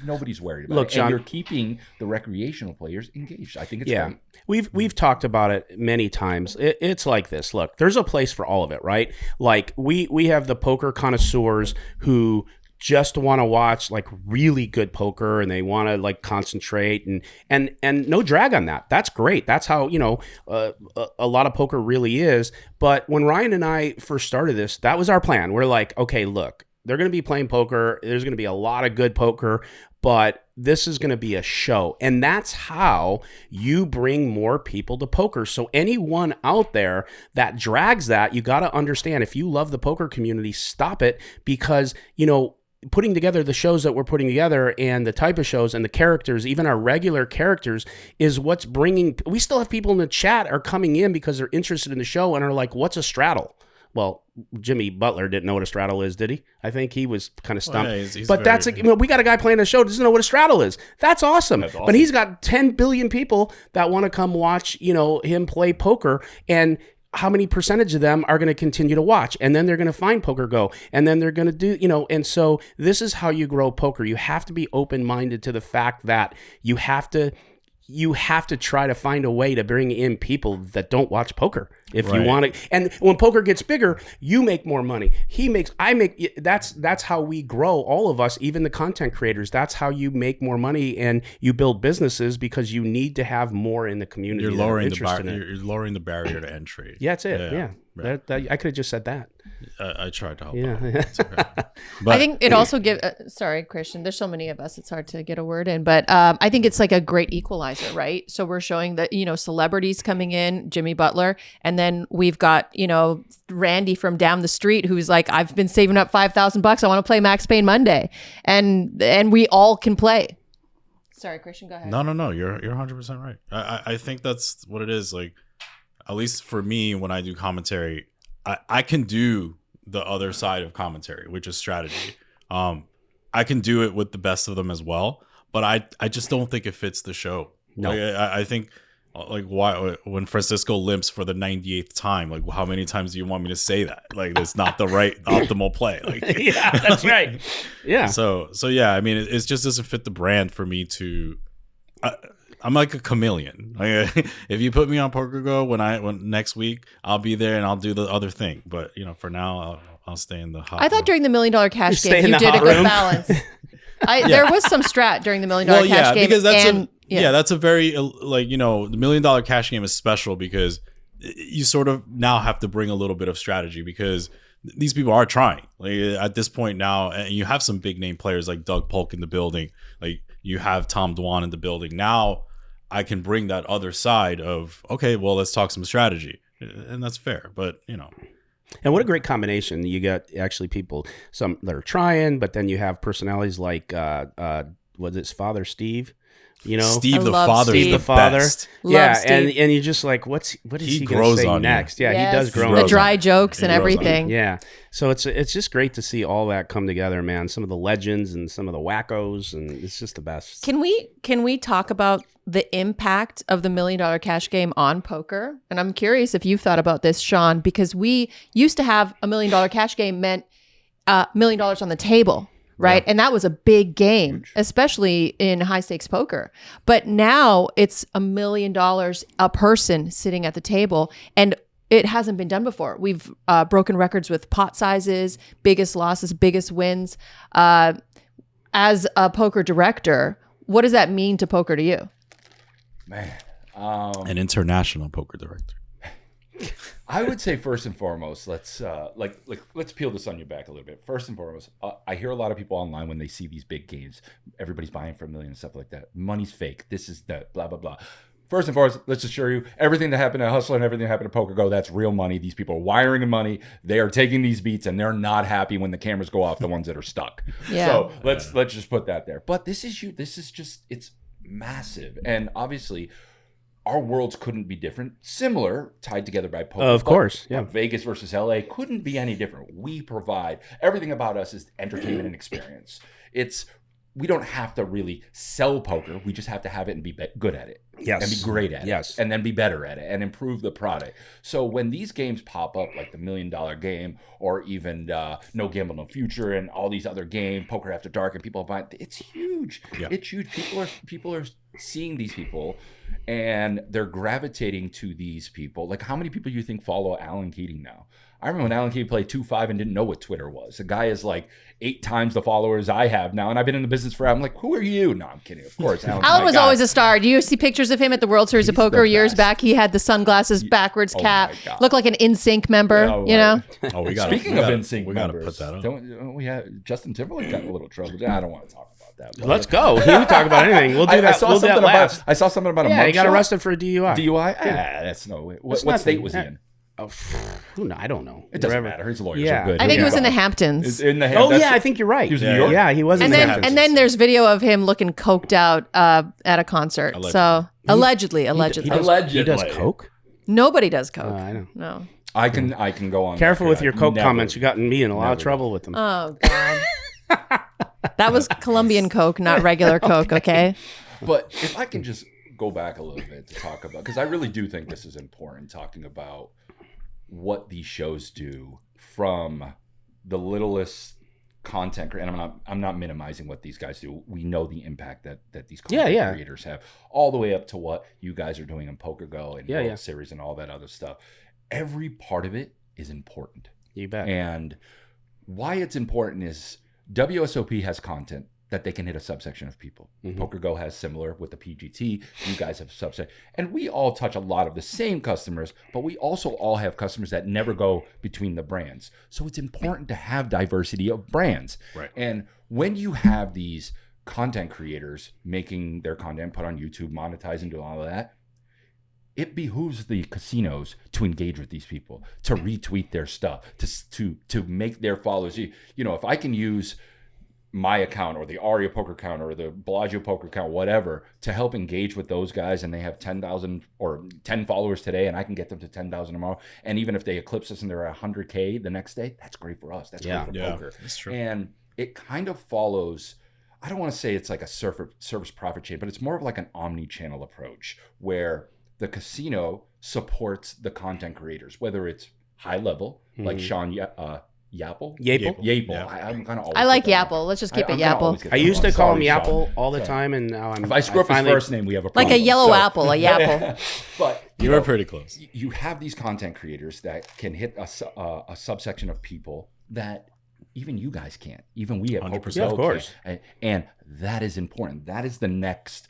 nobody's worried about it. John, and you're keeping the recreational players engaged. I think it's great. We've talked about it many times. It's like this. Look, there's a place for all of it, right? Like we have the poker connoisseurs who just want to watch like really good poker and they want to like concentrate and no drag on that. That's great. That's how, you know, a lot of poker really is. But when Ryan and I first started this, that was our plan. We're like, okay, look, they're going to be playing poker. There's going to be a lot of good poker, but this is going to be a show. And that's how you bring more people to poker. So anyone out there that drags that, you got to understand, if you love the poker community, stop it, because, you know, putting together the shows that we're putting together and the type of shows and the characters, even our regular characters, is what's bringing. We still have people in the chat are coming in because they're interested in the show and are like, what's a straddle? Well, Jimmy Butler didn't know what a straddle is, did he? I think he was kind of stumped. Well, yeah, but that's like, you know, we got a guy playing the show who doesn't know what a straddle is. That's awesome. But he's got 10 billion people that want to come watch, you know, him play poker, and how many percentage of them are going to continue to watch? And then they're going to find Poker Go, and then they're going to do, you know, and so this is how you grow poker. You have to be open-minded to the fact that you have to try to find a way to bring in people that don't watch poker if you want to. And when poker gets bigger, you make more money. I make. That's how we grow, all of us, even the content creators. That's how you make more money and you build businesses, because you need to have more in the community. You're lowering the barrier to entry. Yeah, that's it. Yeah. Right. I could have just said that. I tried to help. Yeah. Out. But, I think it also gives. Sorry, Christian. There's so many of us; it's hard to get a word in. But I think it's like a great equalizer, right? So we're showing that, you know, celebrities coming in, Jimmy Butler, and then we've got, you know, Randy from down the street who's like, I've been saving up $5,000. I want to play Max Payne Monday, and we all can play. Sorry, Christian. Go ahead. No. You're 100% right. I think that's what it is. Like, at least for me, when I do commentary, I can do the other side of commentary, which is strategy. I can do it with the best of them as well, but I just don't think it fits the show. No, like, I think, like, why when Francisco limps for the 98th time, like, how many times do you want me to say that? Like, it's not the right optimal play. Like, yeah, that's right. Yeah. So yeah, I mean, it just doesn't fit the brand for me to. I'm like a chameleon. Like, if you put me on Poker Go when next week, I'll be there and I'll do the other thing. But, you know, for now, I'll stay in the hot I thought room. during the $1 Million Cash game you did a good balance. There was some strat during the $1 Million Cash game. Because that's a very, like, you know, the $1 Million Cash game is special because you sort of now have to bring a little bit of strategy because these people are trying. Like at this point now, and you have some big name players like Doug Polk in the building. Like you have Tom Dwan in the building. Now I can bring that other side of, okay, well, let's talk some strategy. And that's fair. But, you know. And what a great combination. You got actually people, some that are trying, but then you have personalities like, what's his father, Steve? You know, Steve the love father Steve. is the the father. best. Yeah, Love Steve. and you're just like, what is he going to grows say on you. next? Yeah, Yes. he does grow. grows The dry on- jokes and He grows on everything. Yeah, so it's just great to see all that come together, man. Some of the legends and some of the wackos, and it's just the best. Can we talk about the impact of the $1 Million Cash Game on poker? And I'm curious if you've thought about this, Sean, because we used to have $1 Million Cash Game meant $1 million on the table, right? And that was a big game, especially in high stakes poker. But now it's $1 million a person sitting at the table, and it hasn't been done before. We've broken records with pot sizes, biggest losses, biggest wins. As a poker director, what does that mean to poker to you? Man, An international poker director. I would say first and foremost, let's let's peel this onion back a little bit. First and foremost, I hear a lot of people online when they see these big games, everybody's buying for $1 million and stuff like that. Money's fake. This is the blah blah blah. First and foremost, let's assure you, everything that happened at Hustler and everything that happened at Poker Go, that's real money. These people are wiring in money. They are taking these beats, and they're not happy when the cameras go off. The ones that are stuck. Yeah. So let's just put that there. But this is just it's massive, and obviously, our worlds couldn't be different. Similar, tied together by poker. Of course, yeah. Vegas versus LA couldn't be any different. We provide everything about us is entertainment and experience. We don't have to really sell poker. We just have to have it and be good at it. Yes. And be great at Yes. it. And then be better at it and improve the product. So when these games pop up, like the $1 Million Game or even No Gamble, No Future and all these other games, Poker After Dark, and people buy it's huge. Yeah. It's huge. People are seeing these people and they're gravitating to these people. Like how many people do you think follow Alan Keating now? I remember when Alan Keating played 2-5 and didn't know what Twitter was. The guy is like 8 times the followers I have now, and I've been in the business forever. I'm like, who are you? No, I'm kidding. Of course, Alan was always a star. Do you see pictures of him at the World Series of He's Poker the years best. back? He had the sunglasses, backwards Oh cap, my God. looked like an NSYNC member, Yeah, you know? right. Oh, we got Speaking of NSYNC we got to members, put that up. don't we have Justin Timberlake got in a little trouble? I don't want to talk about that. but- Let's go. We can talk about anything. We'll do I that. saw We'll do something that last. I saw something about a Yeah, he got mugshot. arrested for a DUI. DUI? That's no way. What nothing. state was he in? Oh, I don't know. It doesn't Wherever. matter. His lawyers Yeah. are good. I think He'll it was be in the fine. Hamptons. It's in the Oh Hamptons. yeah, I think you're right. He was in New York? Yeah, he was And in the then Hamptons. and then there's video of him looking coked out at a concert. Allegedly. So allegedly. He Allegedly. does coke. Nobody does coke. I know. No. I can go on. Careful record. with your I've coke never- comments. You gotten me in a lot of never trouble with them. Oh God. That was Colombian coke, not regular coke. Okay. But if I can just go back a little bit to talk about, because I really do think this is important, talking about what these shows do from the littlest content, and I'm not minimizing what these guys do. We know the impact that these content creators have, all the way up to what you guys are doing in Poker Go and World Series and all that other stuff. Every part of it is important. You bet. And why it's important is WSOP has content that they can hit a subsection of people. Mm-hmm. Poker Go has similar with the PGT. You guys have subsection. And we all touch a lot of the same customers, but we also all have customers that never go between the brands. So it's important to have diversity of brands. Right. And when you have these content creators making their content, put on YouTube, monetizing, doing all of that, it behooves the casinos to engage with these people, to retweet their stuff, to make their followers. You know, if I can use my account or the Aria Poker account or the Bellagio Poker account, whatever, to help engage with those guys, and they have 10,000 or 10 followers today, and I can get them to 10,000 tomorrow. And even if they eclipse us and they're at 100K the next day, that's great for us. That's great for poker. That's true. And it kind of follows, I don't want to say it's like a service profit chain, but it's more of like an omni-channel approach where the casino supports the content creators, whether it's high level, like Sean Yapple. Yapple. Yeah. I'm kind of. I like Yapple. Let's just keep it Yapple. I used to call him Sorry, Sean. Yapple all the time, and now I'm. If I screw up his finally- first name, we have a Like problem. a yellow apple, a Yapple. But You were pretty close. You have these content creators that can hit a subsection of people that even you guys can't. Even we at 100%. Poker Yeah, of Go course. can't. And that is important. That is the next.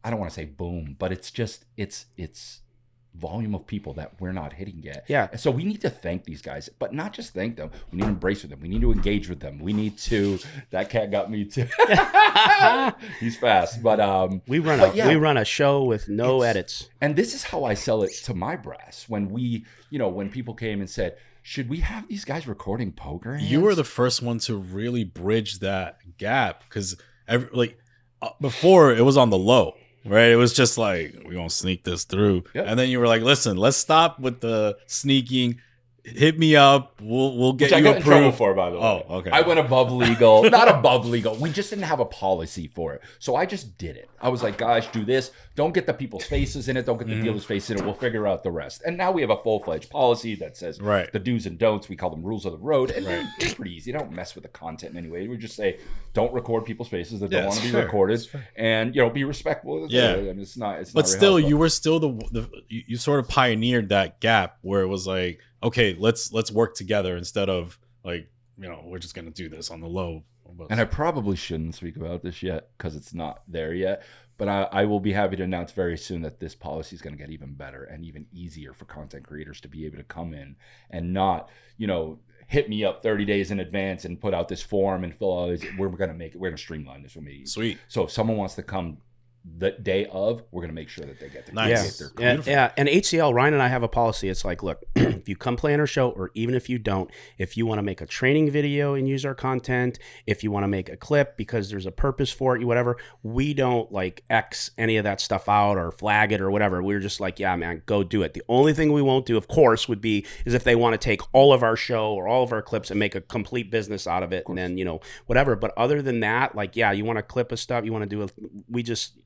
I don't want to say boom, but it's just it's volume of people that we're not hitting yet. Yeah. And so we need to thank these guys, but not just thank them. We need to embrace with them. We need to engage with them. We need to. That cat got me too. He's fast, but we run a show with no edits. And this is how I sell it to my brass. When when people came and said, should we have these guys recording poker hands? You were the first one to really bridge that gap because before it was on the low, right? It was just like, we're going to sneak this through. Yep. And then you were like, listen, let's stop with the sneaking. Hit me up. We'll get you approved. I got in trouble for, by the way. Oh, okay. I went above legal. Not above legal. We just didn't have a policy for it. So I just did it. I was like, guys, do this. Don't get the people's faces in it. Don't get the dealer's face in it. We'll figure out the rest. And now we have a full-fledged policy that says the do's and don'ts. We call them rules of the road. And they're pretty easy. You don't mess with the content in any way. We just say, don't record people's faces that don't want to be recorded. And, be respectful. Yeah. I mean, it's not but still, you were still you sort of pioneered that gap where it was like, okay, let's work together instead of like, we're just going to do this on the low. And I probably shouldn't speak about this yet because it's not there yet. But I will be happy to announce very soon that this policy is going to get even better and even easier for content creators to be able to come in and not, hit me up 30 days in advance and put out this form and fill all these. We're going to streamline this for me. Sweet. So if someone wants to come the day of, we're going to make sure that they get their nice. Yeah. And HCL, Ryan and I have a policy. It's like, look, if you come play on our show, or even if you don't, if you want to make a training video and use our content, if you want to make a clip because there's a purpose for it, whatever, we don't like X any of that stuff out or flag it or whatever. We're just like, yeah, man, go do it. The only thing we won't do, of course, is if they want to take all of our show or all of our clips and make a complete business out of it, and then, whatever. But other than that, like, yeah, you want to clip a stuff, you want to do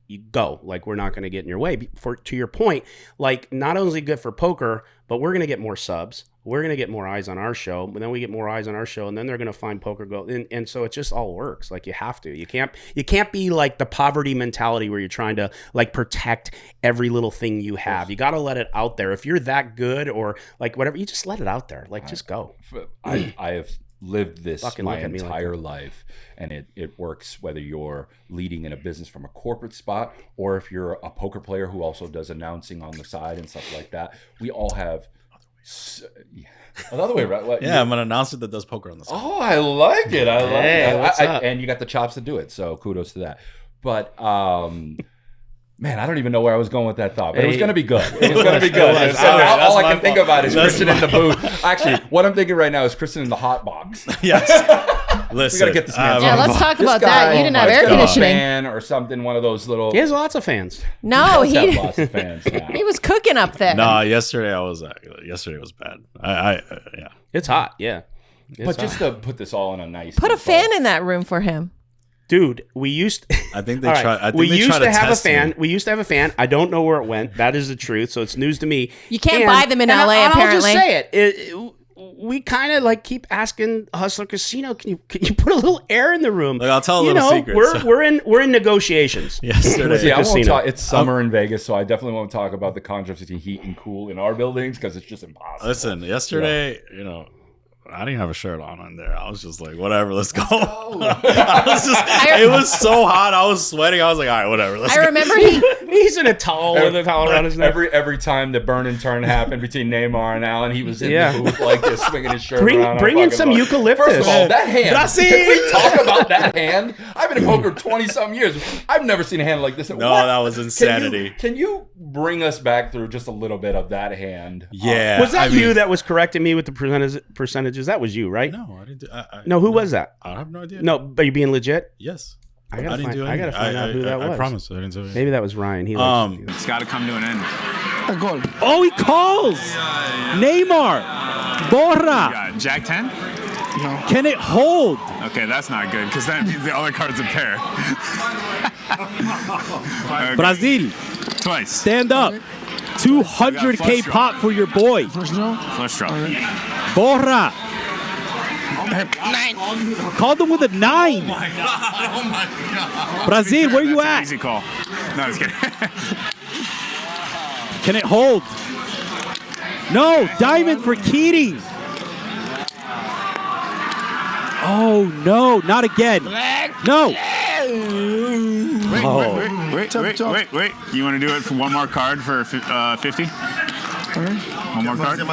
you go. Like, we're not going to get in your way. To your point, like, not only good for poker, but we're going to get more subs. We're going to get more eyes on our show, but then we get more eyes on our show, and then they're going to find poker go. And so it just all works. Like, you have to. You can't be like the poverty mentality where you're trying to like protect every little thing you have. You got to let it out there. If you're that good or like whatever, you just let it out there. Like, just go. I have lived this my entire life, and it works whether you're leading in a business from a corporate spot or if you're a poker player who also does announcing on the side and stuff like that. We all have another way, right? Yeah, I'm an announcer that does poker on the side. Oh, I like it. I like it. And you got the chops to do it, so kudos to that. But man, I don't even know where I was going with that thought, but it was going to be good. It was going to be good. All I can think about is Kristen in the booth. Actually, what I'm thinking right now is Kristen in the hot box. Yes. Listen, we got to get this man. Let's talk about that. You didn't have air conditioning. Fan or something, one of those little. He has lots of fans. No, he has lots of fans. Now. He was cooking up there. No, yesterday was bad. Yeah. It's hot. Yeah. But just to put this all in a nice. Put a fan in that room for him. Dude, we used. I think they tried. We used to have a fan. We used to have a fan. I don't know where it went. That is the truth. So it's news to me. You can't buy them in LA. Apparently, I'll just say it. We kind of like keep asking Hustler Casino, can you put a little air in the room? Like, I'll tell a little secret. We're in negotiations. Yesterday, I won't talk. It's summer in Vegas, so I definitely won't talk about the contrast between heat and cool in our buildings because it's just impossible. Listen, yesterday, I didn't have a shirt on there. I was just like, whatever, let's go. It was so hot. I was sweating. I was like, all right, whatever. Let's I remember he's in a towel with a towel around his neck. Every time the burn and turn happened between Neymar and Allen, he was in the booth like this, swinging his shirt around. Bring in some eucalyptus. First of all, that hand. Can we talk about that hand? I've been in poker 20-some years. I've never seen a hand like this. No, that was insanity. Can you bring us back through just a little bit of that hand? Yeah. Was that you that was correcting me with the percentages? That was you, right? No, I didn't do. No, who was that? I have no idea. No, are you being legit? Yes. I gotta find out who that was. I promise. I didn't tell you. Maybe that was Ryan. It's got to come to an end. A goal. Oh, he calls. Neymar. Borra. Jack 10? No. Can it hold? Okay, that's not good because that means the other card's a pair. Brazil. Twice. Stand up. 200K pop for your boy. Flush draw. Borra. 9. Called him with a 9. Oh my god. Brazil, where you at? Easy call. No, I was kidding. Can it hold? No, diamond for Keating. Oh no, not again. No. Wait. You want to do it for one more card for 50? One more card. Go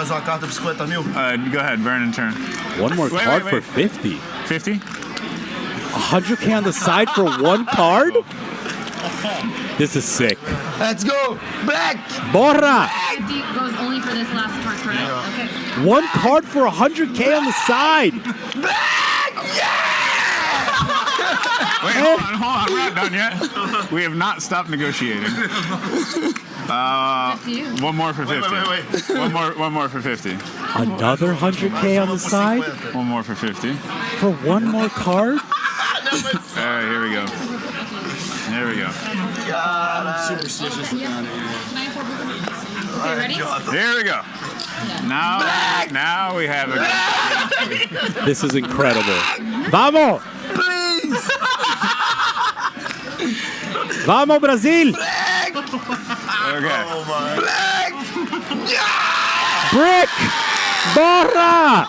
ahead, burn and turn. One more card for 50. 50? 100K on the side for one card? This is sick. Let's go. Black. Borra. 50 goes only for this last card, correct? Okay. One card for 100K on the side. Black. Yeah. Wait, hold on. We're not done yet. We have not stopped negotiating. One more for 50. Wait. One more for 50. Another 100K on the side? One more for 50. For one more card? All right, here we go. There we go. I'm superstitious around here. Okay, ready? There we go. Now we have a. This is incredible. Vamos! Please! Vamos, Brazil! Black! Okay. Black! Yeah! Brick! Borra!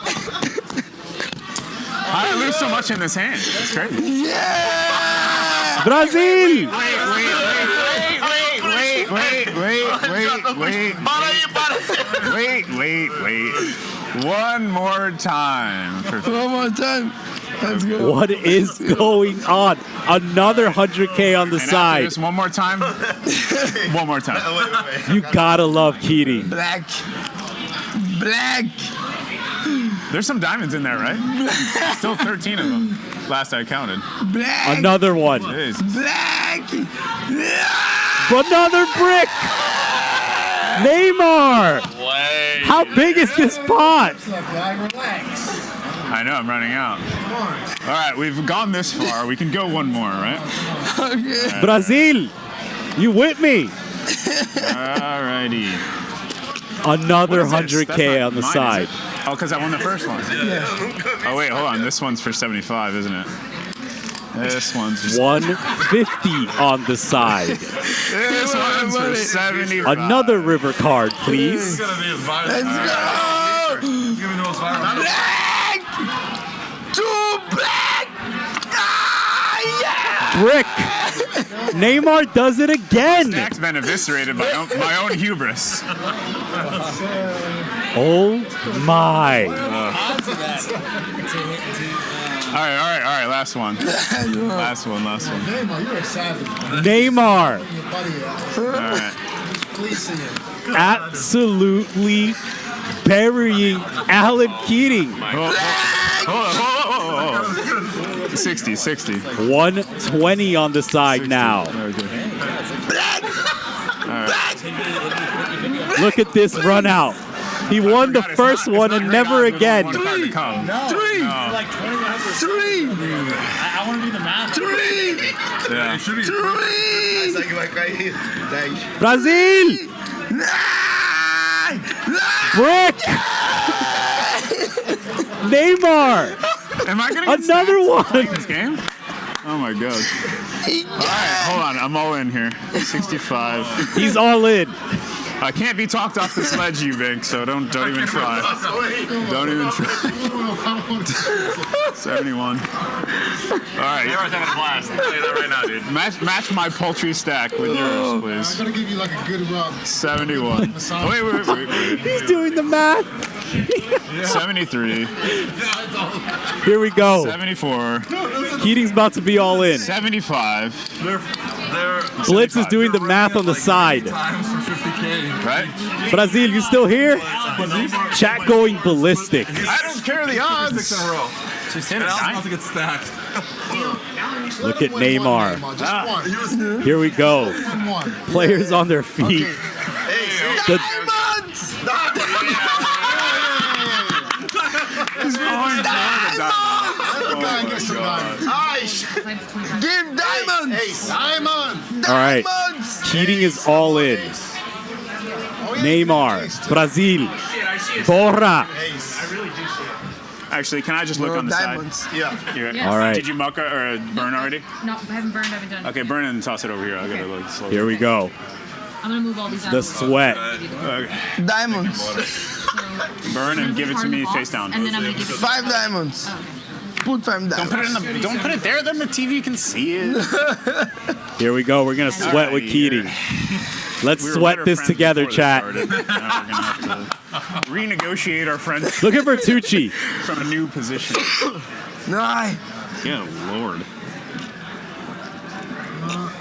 How did I lose so much in this hand? That's crazy. Yeah! Brazil! Wait. One more time. One more time. Let's go. What is going on? Another 100K on the And side. after this, one more time. One more time. You gotta love Keating. Black. There's some diamonds in there, right? Still 13 of them. Last I counted. Black. Another one. Jeez. Black. Another brick. Neymar. How big is this pot? I know, I'm running out. All right, we've gone this far. We can go one more, right? Okay. Right. Brazil, you with me? All righty. Another What is this? 100K That's not on the mine, side. is it? Oh, because I won the first one. Yeah. Oh, wait, hold on. This one's for 75, isn't it? This one's for 150 on the side. This one's for 75. Another river card, please. Let's go. Black. Two black. Ah, yeah. Brick. Neymar does it again. Stack's been eviscerated by my own hubris. Oh my. All right. Last one. Last one. Neymar. All right. Absolutely burying Alan Keating. Hold on. 60. 120 on the side 60. now. Okay. Look at this run out. He won the first one and never again. Three. Like 20 I want to do the math. Three. Yeah. Brazil! Brick! Neymar! Am I gonna get Another sacked playing one! this game? Oh my god. All right, hold on. I'm all in here. 65. He's all in. I can't be talked off the sledge, you Vink, so don't even try. Don't even try. 71. All right. You're having a blast. I'll tell you that right now, dude. Match my poultry stack with yours, please. I'm gonna give you like a good rub. 71. Wait. He's doing the math. 73. Here we go. 74. Keating's about to be all in. 75. Blitz is doing the math on the side. Right? Brazil, you still here? Chat going ballistic. I don't care the odds. Just hit it. I'm about to get stacked. Look at Neymar. Here we go. Players on their feet. The- Give diamonds! All right. Keating is all in. Neymar, Brazil, Borra. Actually, can I just look on the diamonds. side? Yeah. All right. Did you muck or burn already? No, I haven't burned. I haven't done. Okay, burn it and toss it over here. I gotta look slowly. Here we go. I'm gonna move all these out. The sweat. Okay. Diamonds. Burn and give it to me face down. And then I'm gonna give it 5 diamonds. Put 5 diamonds. Don't put it there. Then the TV can see it. Here we go. We're gonna sweat with Keating. Let's We were sweat better this friends together, before this chat. started. Now we're gonna have to renegotiate our friendship Look at Vertucci. from a new position. No. Yeah, Lord.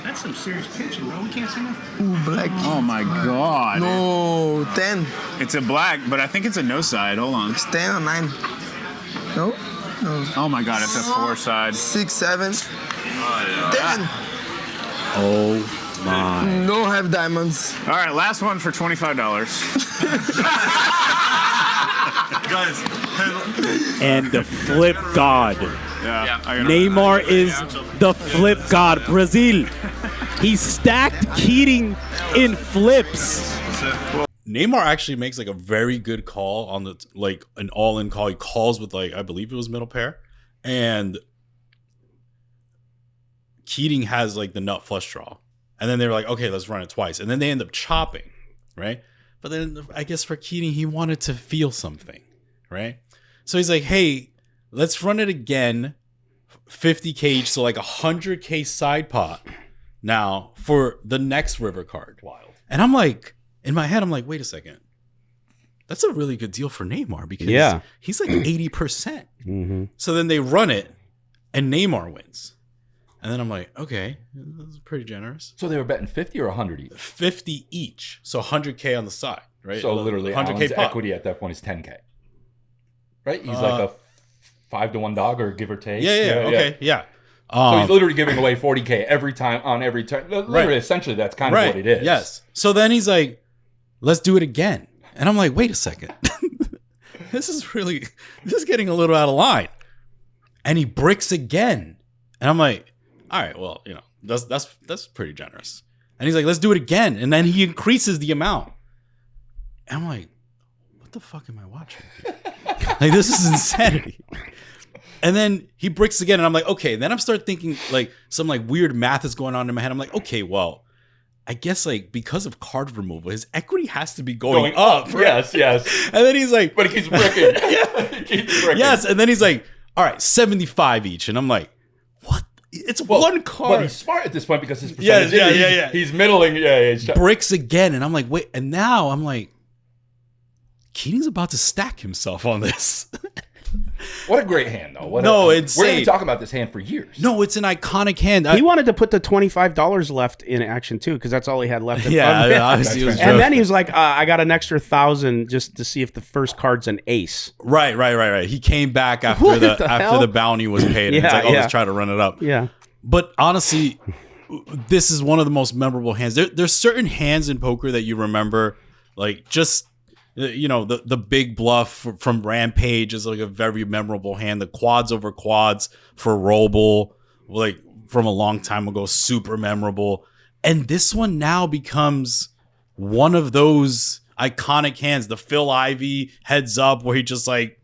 That's some serious pitching, bro. We can't see nothing. Ooh, black. Oh my God. No, 10. It's a black, but I think it's a no side. Hold on. It's 10 or 9. No? No. Oh my God, it's a 4 side. 6, 7. 10. Oh my. No have diamonds. All right, last one for $25. Guys. And the flip god. Yeah. Neymar is the flip god. Brazil. He stacked Keating in flips. Neymar actually makes like a very good call on the like an all-in call. He calls with like I believe it was middle pair, and Keating has like the nut flush draw, and then they were like, okay, let's run it twice, and then they end up chopping, right? But then I guess for Keating, he wanted to feel something, right? So he's like, hey, let's run it again, 50K each, so like 100K side pot now for the next river card. Wild. And I'm like, in my head, I'm like, wait a second. That's a really good deal for Neymar because he's like 80%. Mm-hmm. So then they run it and Neymar wins. And then I'm like, okay, that's pretty generous. So they were betting 50 or 100 each? 50 each. So 100K on the side, right? So literally 100K equity at that point is 10K. Right? He's like a 5-to-1 dog or give or take. Yeah. So he's literally giving away 40K every time on every turn. Literally, essentially, that's kind of what it is. Yes. So then he's like, let's do it again. And I'm like, wait a second. This is getting a little out of line. And he bricks again. And I'm like, all right, well, you know, that's pretty generous. And he's like, let's do it again. And then he increases the amount. And I'm like, what the fuck am I watching? Like, this is insanity. And then he bricks again, and I'm like, okay. And then I'm start thinking like some like weird math is going on in my head. I'm like, okay, well, I guess like because of card removal, his equity has to be going up. Right? Yes. And then he's like, but he keeps bricking. He keeps bricking. Yes. And then he's like, all right, 75 each. And I'm like, what? It's one card. But he's smart at this point because his percentage. Yeah. He's middling. He's bricks again, and I'm like, wait. And now I'm like, Keating's about to stack himself on this. What a great hand, though. Insane. We're going to be talking about this hand for years. No, it's an iconic hand. He wanted to put the $25 left in action too, because that's all he had left. Obviously. And then he was like, "I got an extra 1,000 just to see if the first card's an ace." Right. He came back after the bounty was paid. And it's like, let's try to run it up. Yeah. But honestly, this is one of the most memorable hands. There's certain hands in poker that you remember, like just. You know, the big bluff from Rampage is like a very memorable hand. The quads over quads for Roble, like from a long time ago, super memorable. And this one now becomes one of those iconic hands. The Phil Ivey heads up where he just like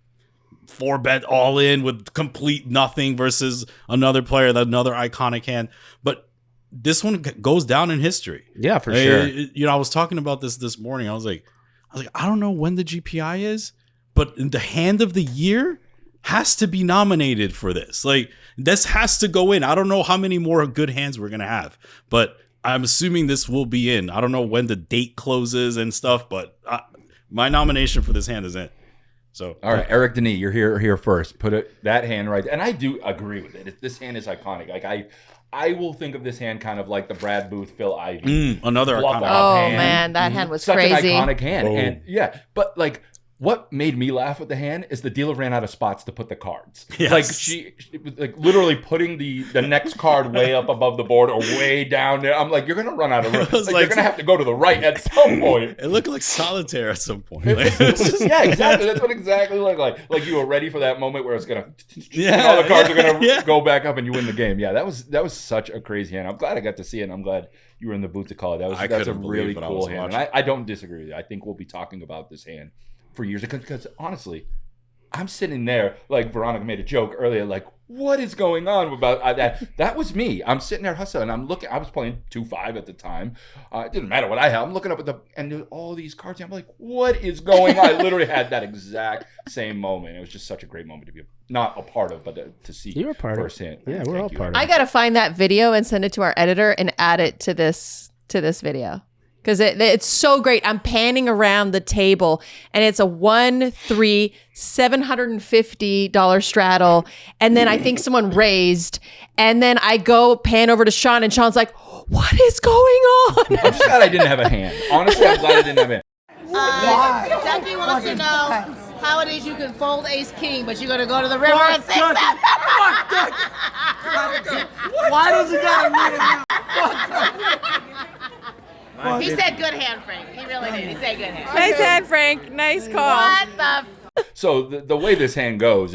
4-bet all in with complete nothing versus another player, another iconic hand. But this one goes down in history. Yeah, for sure. You know, I was talking about this morning. I was like, I don't know when the GPI is, but the hand of the year has to be nominated for this. Like, this has to go in. I don't know how many more good hands we're going to have, but I'm assuming this will be in. I don't know when the date closes and stuff, but my nomination for this hand is in. So, all right, Eric Denis, you're here first. Put that hand right there. And I do agree with it. This hand is iconic. Like, I will think of this hand kind of like the Brad Booth, Phil Ivey. Another iconic hand. Man, that hand was such crazy. An iconic hand. And but like what made me laugh with the hand is the dealer ran out of spots to put the cards. Yes. Like she was like literally putting the next card way up above the board or way down there. I'm like, you're gonna run out of room. Like, you're gonna have to go to the right at some point. It looked like solitaire at some point. Yeah, exactly. That's what exactly looked like. Like you were ready for that moment where it's gonna all the cards are gonna go back up and you win the game. Yeah, that was such a crazy hand. I'm glad I got to see it, and I'm glad you were in the booth to call it. That's a really cool hand. And I don't disagree with you. I think we'll be talking about this hand for years because honestly, I'm sitting there like Veronica made a joke earlier, like what is going on about that? That was me. I'm sitting there hustling. And I'm looking. I was playing 2-5 at the time. It didn't matter what I had. I'm looking up at and there's all these cards. And I'm like, what is going on? I literally had that exact same moment. It was just such a great moment to be not a part of, but to see. You were part firsthand. of it. Yeah, we're all part of it. I gotta find that video and send it to our editor and add it to this video. because it's so great. I'm panning around the table, and it's a 1-3 $750 straddle, and then I think someone raised, and then I go pan over to Sean, and Sean's like, "What is going on?" I'm just glad I didn't have a hand. Honestly, I'm glad I didn't have a hand. Ducky wants to know how it is you can fold ace king, but you're going to go to the river and say that. Why does he gotta read it now? He said good hand, Frank. He really did. He said good hand. Nice hand, Frank. Nice call. What the? So the way this hand goes,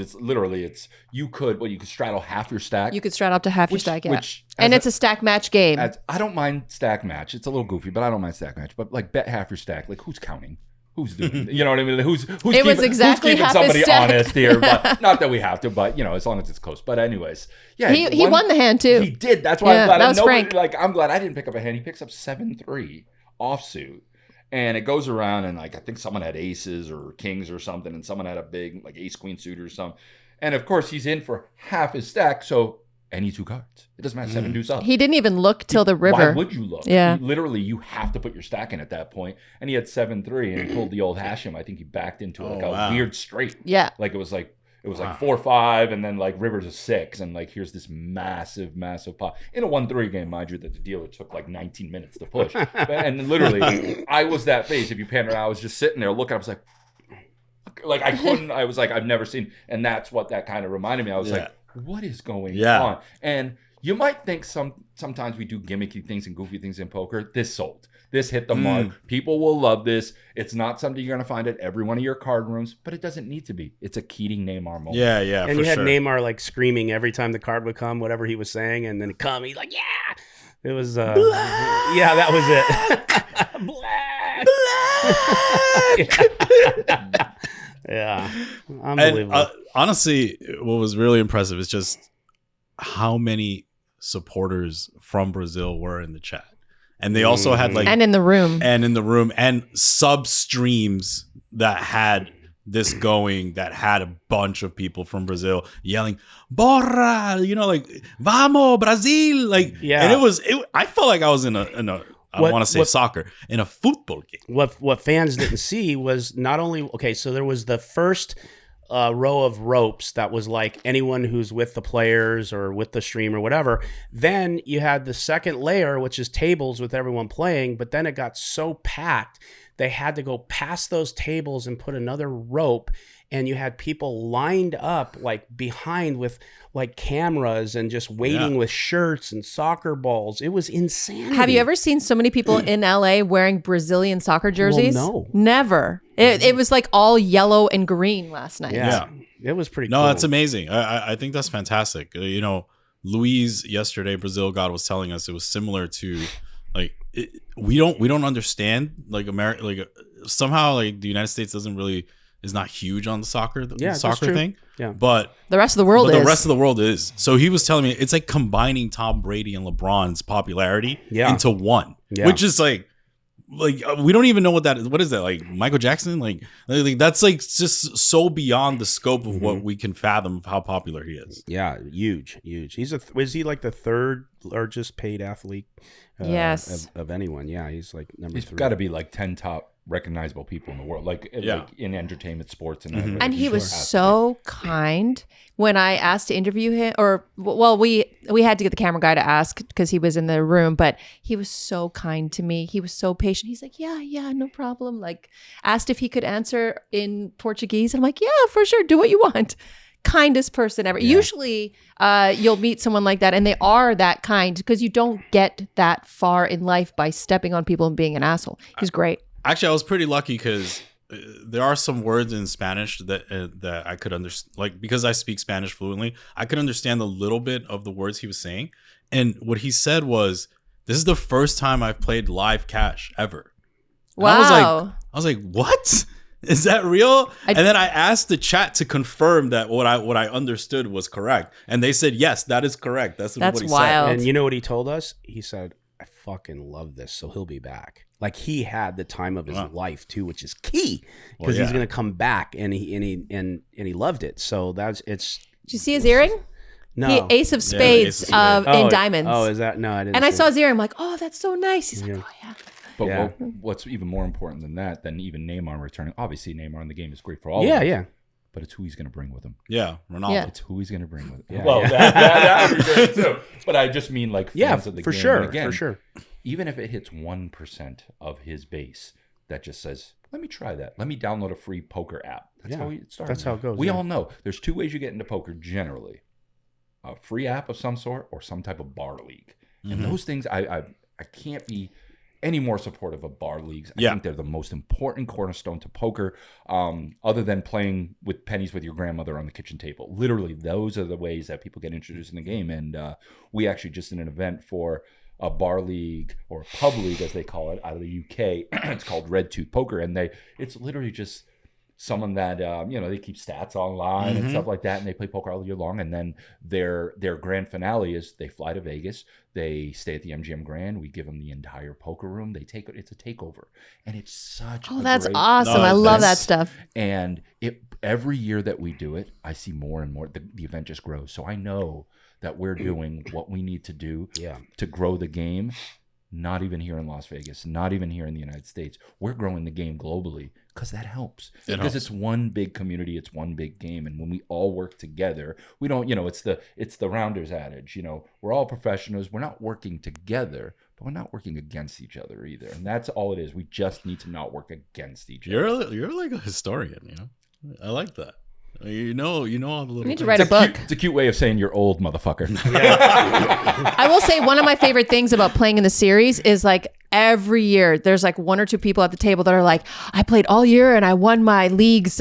you could straddle half your stack. You could straddle up to half your stack, yeah. And it's a stack match game. I don't mind stack match. It's a little goofy, but I don't mind stack match. But like bet half your stack. Like who's counting? Who's doing? You know what I mean? Who's keeping somebody honest here? But not that we have to. But as long as it's close. But anyways, yeah. He won the hand too. He did. That's why I'm glad. That was Frank. I'm glad I didn't pick up a hand. He picks up 7-3 offsuit. And it goes around, and I think someone had aces or kings or something, and someone had a big ace queen suit or something. And of course, he's in for half his stack, so any 2 cards. It doesn't matter. 7 deuce up. He didn't even look till the river. Why would you look? Yeah. Literally, you have to put your stack in at that point. And he had 7-3, and he pulled the old Hashem. I think he backed into a weird straight. Yeah. It was like 4-5, and then rivers a 6, and here's this massive pot in a 1-3 game, mind you, that the dealer took 19 minutes to push. And literally, I was that face. If you pan around, I was just sitting there looking. I was like I couldn't. I was like, I've never seen, and that's what that kind of reminded me. I was like, what is going on? And you might think sometimes we do gimmicky things and goofy things in poker. This sold. This hit the mark. People will love this. It's not something you're going to find at every one of your card rooms, but it doesn't need to be. It's a Keating Neymar moment. Yeah, And you had Neymar screaming every time the card would come, whatever he was saying, and then it come. He's like, "Yeah." It was, yeah, that was it. Black. Yeah, unbelievable. And, honestly, what was really impressive is just how many supporters from Brazil were in the chat. And they also had and in the room and sub streams that had this going, that had a bunch of people from Brazil yelling "Borra," "Vamos Brazil!" And I felt like I was in a I want to say soccer, in a football game. What fans didn't see was not only so there was the first row of ropes that was anyone who's with the players or with the stream or whatever. Then you had the second layer, which is tables with everyone playing, but then it got so packed they had to go past those tables and put another rope, and you had people lined up behind with cameras and just waiting with shirts and soccer balls. It was insanity. Have you ever seen so many people in LA wearing Brazilian soccer jerseys? Well, no. Never. It was all yellow and green last night. Yeah. It was pretty cool. No, that's amazing. I think that's fantastic. Luis yesterday, Brazil God, was telling us it was similar to we don't understand America, somehow the United States is not huge on the soccer thing. Yeah. But the rest of the world is. The rest of the world is. So he was telling me it's combining Tom Brady and LeBron's popularity into one. Yeah. Which is we don't even know what that is. What is that? Michael Jackson? That's just so beyond the scope of what we can fathom of how popular he is. Yeah, huge. Is he the third largest paid athlete? Yes. Of anyone. Yeah, he's number 3. He's got to be 10 top recognizable people in the world, in entertainment, sports, and and he was so kind when I asked to interview him, we had to get the camera guy to ask because he was in the room, but he was so kind to me. He was so patient. He's like, yeah, no problem. Asked if he could answer in Portuguese. I'm like, yeah, for sure. Do what you want. Kindest person ever. Yeah. Usually you'll meet someone like that and they are that kind because you don't get that far in life by stepping on people and being an asshole. He's great. Actually, I was pretty lucky because there are some words in Spanish that I could understand. Because I speak Spanish fluently, I could understand a little bit of the words he was saying. And what he said was, "This is the first time I've played live cash ever." Wow. I was like, what? Is that real? And then I asked the chat to confirm that what I understood was correct. And they said, yes, that is correct. That's what he wild. said. And you know what he told us? He said, I fucking love this, so he'll be back. He had the time of his life too, which is key because he's going to come back, and he loved it. So it's. Did you see his earring? No. Ace of Spades in diamonds. Oh, is that? No, I didn't. And I saw his earring. I'm like, oh, that's so nice. He's like, oh yeah. But what's even more important than that, than even Neymar returning, obviously Neymar in the game is great for all of us. Yeah. But it's who he's going to bring with him. Yeah, Ronaldo. Yeah. It's who he's going to bring with him. Yeah. Well, that would be great too. But I just mean like fans of the for game. sure, And again, for sure. Even if it hits 1% of his base, that just says, let me try that. Let me download a free poker app. That's how it starts. That's how it goes. We all know there's two ways you get into poker generally. A free app of some sort or some type of bar league. And those things, I can't be any more supportive of bar leagues. I think they're the most important cornerstone to poker, other than playing with pennies with your grandmother on the kitchen table. Literally, those are the ways that people get introduced in the game. And we actually just did an event for a bar league, or a pub league as they call it, out of the UK. It's called Red Tooth Poker, and it's literally just someone that they keep stats online and stuff like that, and they play poker all year long. And then their grand finale is they fly to Vegas, they stay at the MGM Grand, we give them the entire poker room, it's a takeover, and it's such that's awesome. I love that stuff. And every year that we do it, I see more and more, the event just grows. So I know that we're doing what we need to do to grow the game. Not even here in Las Vegas, not even here in the United States. We're growing the game globally because that helps. Because it's one big community, it's one big game, and when we all work together, we don't. It's the Rounders adage. We're all professionals. We're not working together, but we're not working against each other either. And that's all it is. We just need to not work against each other. You're like a historian. I like that. You know all the little. You need to write a book. It's a cute way of saying you're old, motherfucker. I will say one of my favorite things about playing in the series is like every year there's like one or two people at the table that are like, I played all year and I won my league's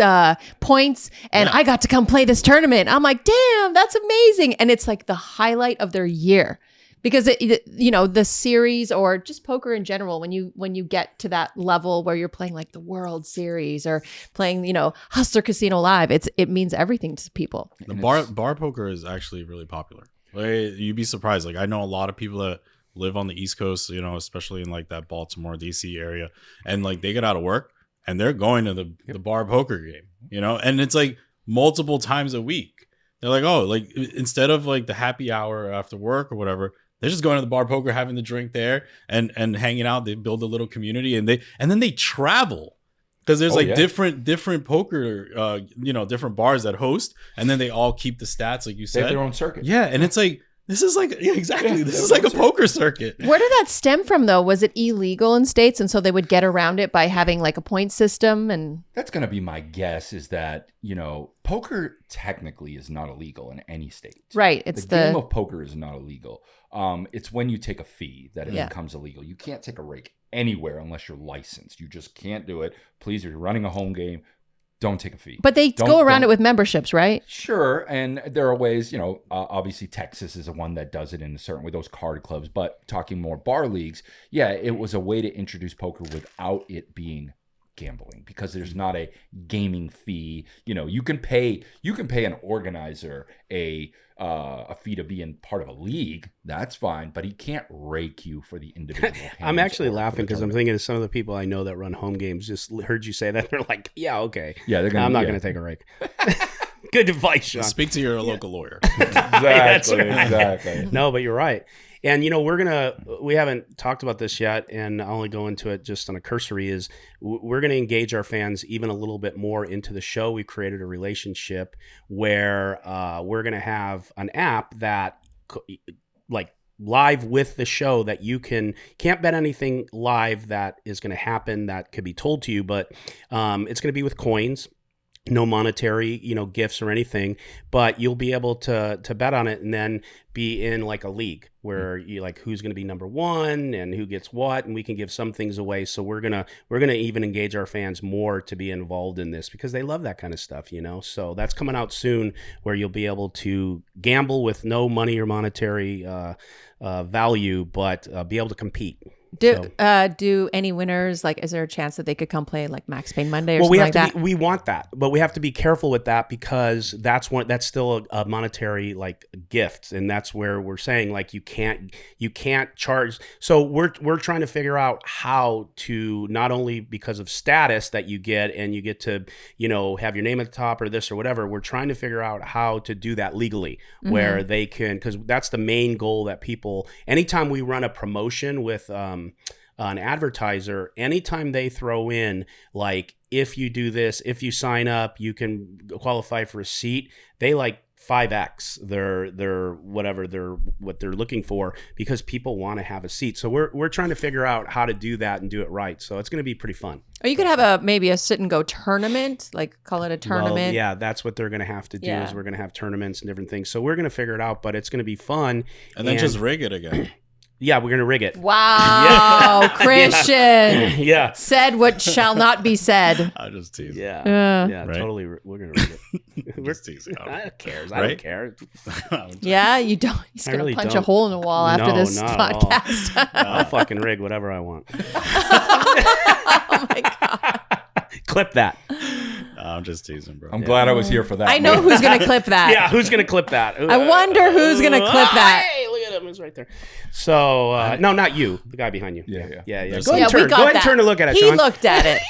points and I got to come play this tournament. I'm like, damn, that's amazing. And it's like the highlight of their year. Because the series, or just poker in general, when you get to that level where you're playing like the World Series or playing Hustler Casino Live, it means everything to people. The bar poker is actually really popular. Like, you'd be surprised. Like, I know a lot of people that live on the East Coast, especially in like that Baltimore, DC area, and like they get out of work and they're going to the bar poker game, and it's like multiple times a week. They're like, oh, like instead of like the happy hour after work or whatever, they're just going to the bar poker, having the drink there and hanging out. They build a little community, and then they travel because there's different poker, different bars that host, and then they all keep the stats, like you said. They have their own circuit. Yeah, and it's like this is like exactly. This is like a poker circuit. Where did that stem from, though? Was it illegal in states, and so they would get around it by having like a point system? And that's going to be my guess. Is that poker technically is not illegal in any state. Right. It's the game of poker is not illegal. It's when you take a fee that it becomes illegal. You can't take a rake anywhere unless you're licensed. You just can't do it. Please, if you're running a home game, don't take a fee. But they go around it with memberships, right? Sure. And there are ways, obviously Texas is the one that does it in a certain way, those card clubs. But talking more bar leagues, it was a way to introduce poker without it being gambling, because there's not a gaming fee. You can pay an organizer a fee to be in part of a league. That's fine, but he can't rake you for the individual. I'm actually laughing because I'm thinking of some of the people I know that run home games. Just heard you say that, they're like, yeah, okay, I'm not going to take a rake. Good advice, Sean. Speak to your local lawyer. Exactly. No, but you're right. And we haven't talked about this yet, and I'll only go into it just on a cursory, is we're going to engage our fans even a little bit more into the show. We've created a relationship where we're going to have an app that like live with the show that you can't bet anything live that is going to happen that could be told to you, but it's going to be with coins. No monetary, gifts or anything, but you'll be able to bet on it and then be in like a league where you like who's going to be number one and who gets what, and we can give some things away. So we're gonna even engage our fans more to be involved in this because they love that kind of stuff, So that's coming out soon, where you'll be able to gamble with no money or monetary value, but be able to compete. Do any winners, like, is there a chance that they could come play like Max Payne Monday or something like that? We want that, but we have to be careful with that because that's still a monetary like gift, and that's where we're saying like you can't charge. So we're trying to figure out how to, not only because of status that you get and you get to have your name at the top or this or whatever. We're trying to figure out how to do that legally, where they can, because that's the main goal that people. Anytime we run a promotion with an advertiser, anytime they throw in like, if you do this, if you sign up, you can qualify for a seat, they like 5x what they're looking for, because people want to have a seat. So we're trying to figure out how to do that and do it right. So it's going to be pretty fun. Or you could have maybe a sit and go tournament, like call it a tournament. Well, yeah, that's what they're going to have to do. Yeah. Is we're going to have tournaments and different things. So we're going to figure it out, but it's going to be fun. And then just rig it again. Yeah, we're going to rig it. Wow, Yeah. Christian. Yeah. Said what shall not be said. I just tease. Yeah, Right? Totally. We're going to rig it. We're teasing. I don't care. I Right? don't care. Yeah, you don't. He's I going to really punch a don't. hole in the wall after No, this not at all. podcast. I'll fucking rig whatever I want. Oh my God. Clip that. I'm just teasing, bro. I'm glad I was here for that. I know who's going to clip that. Yeah, who's going to clip that? I wonder who's going to clip that. Hey, look at him. He's right there. So, no, not you. The guy behind you. Yeah. Yeah. There's Go ahead we and turn. got Go ahead and that. turn and look at it, He Sean. looked at it.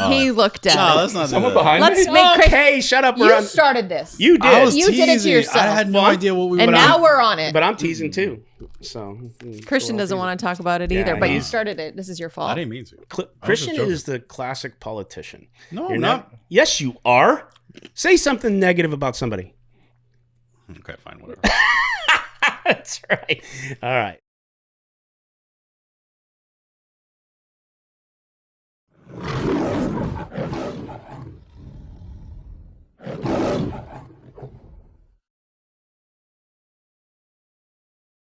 He looked at No, it. let's not do Someone that. behind Let's me? make Chris. Okay, shut up. You started this. You did. I was You did it to teasing. yourself. I had no idea what we And would now we're on it. But I'm teasing too. So Christian doesn't want to talk about it Yeah, either, but you he's- started it. This is your fault. I didn't mean to. Christian is the classic politician. No, You're I'm not. Yes, you are. Say something negative about somebody. Okay, fine, whatever. That's right. All right.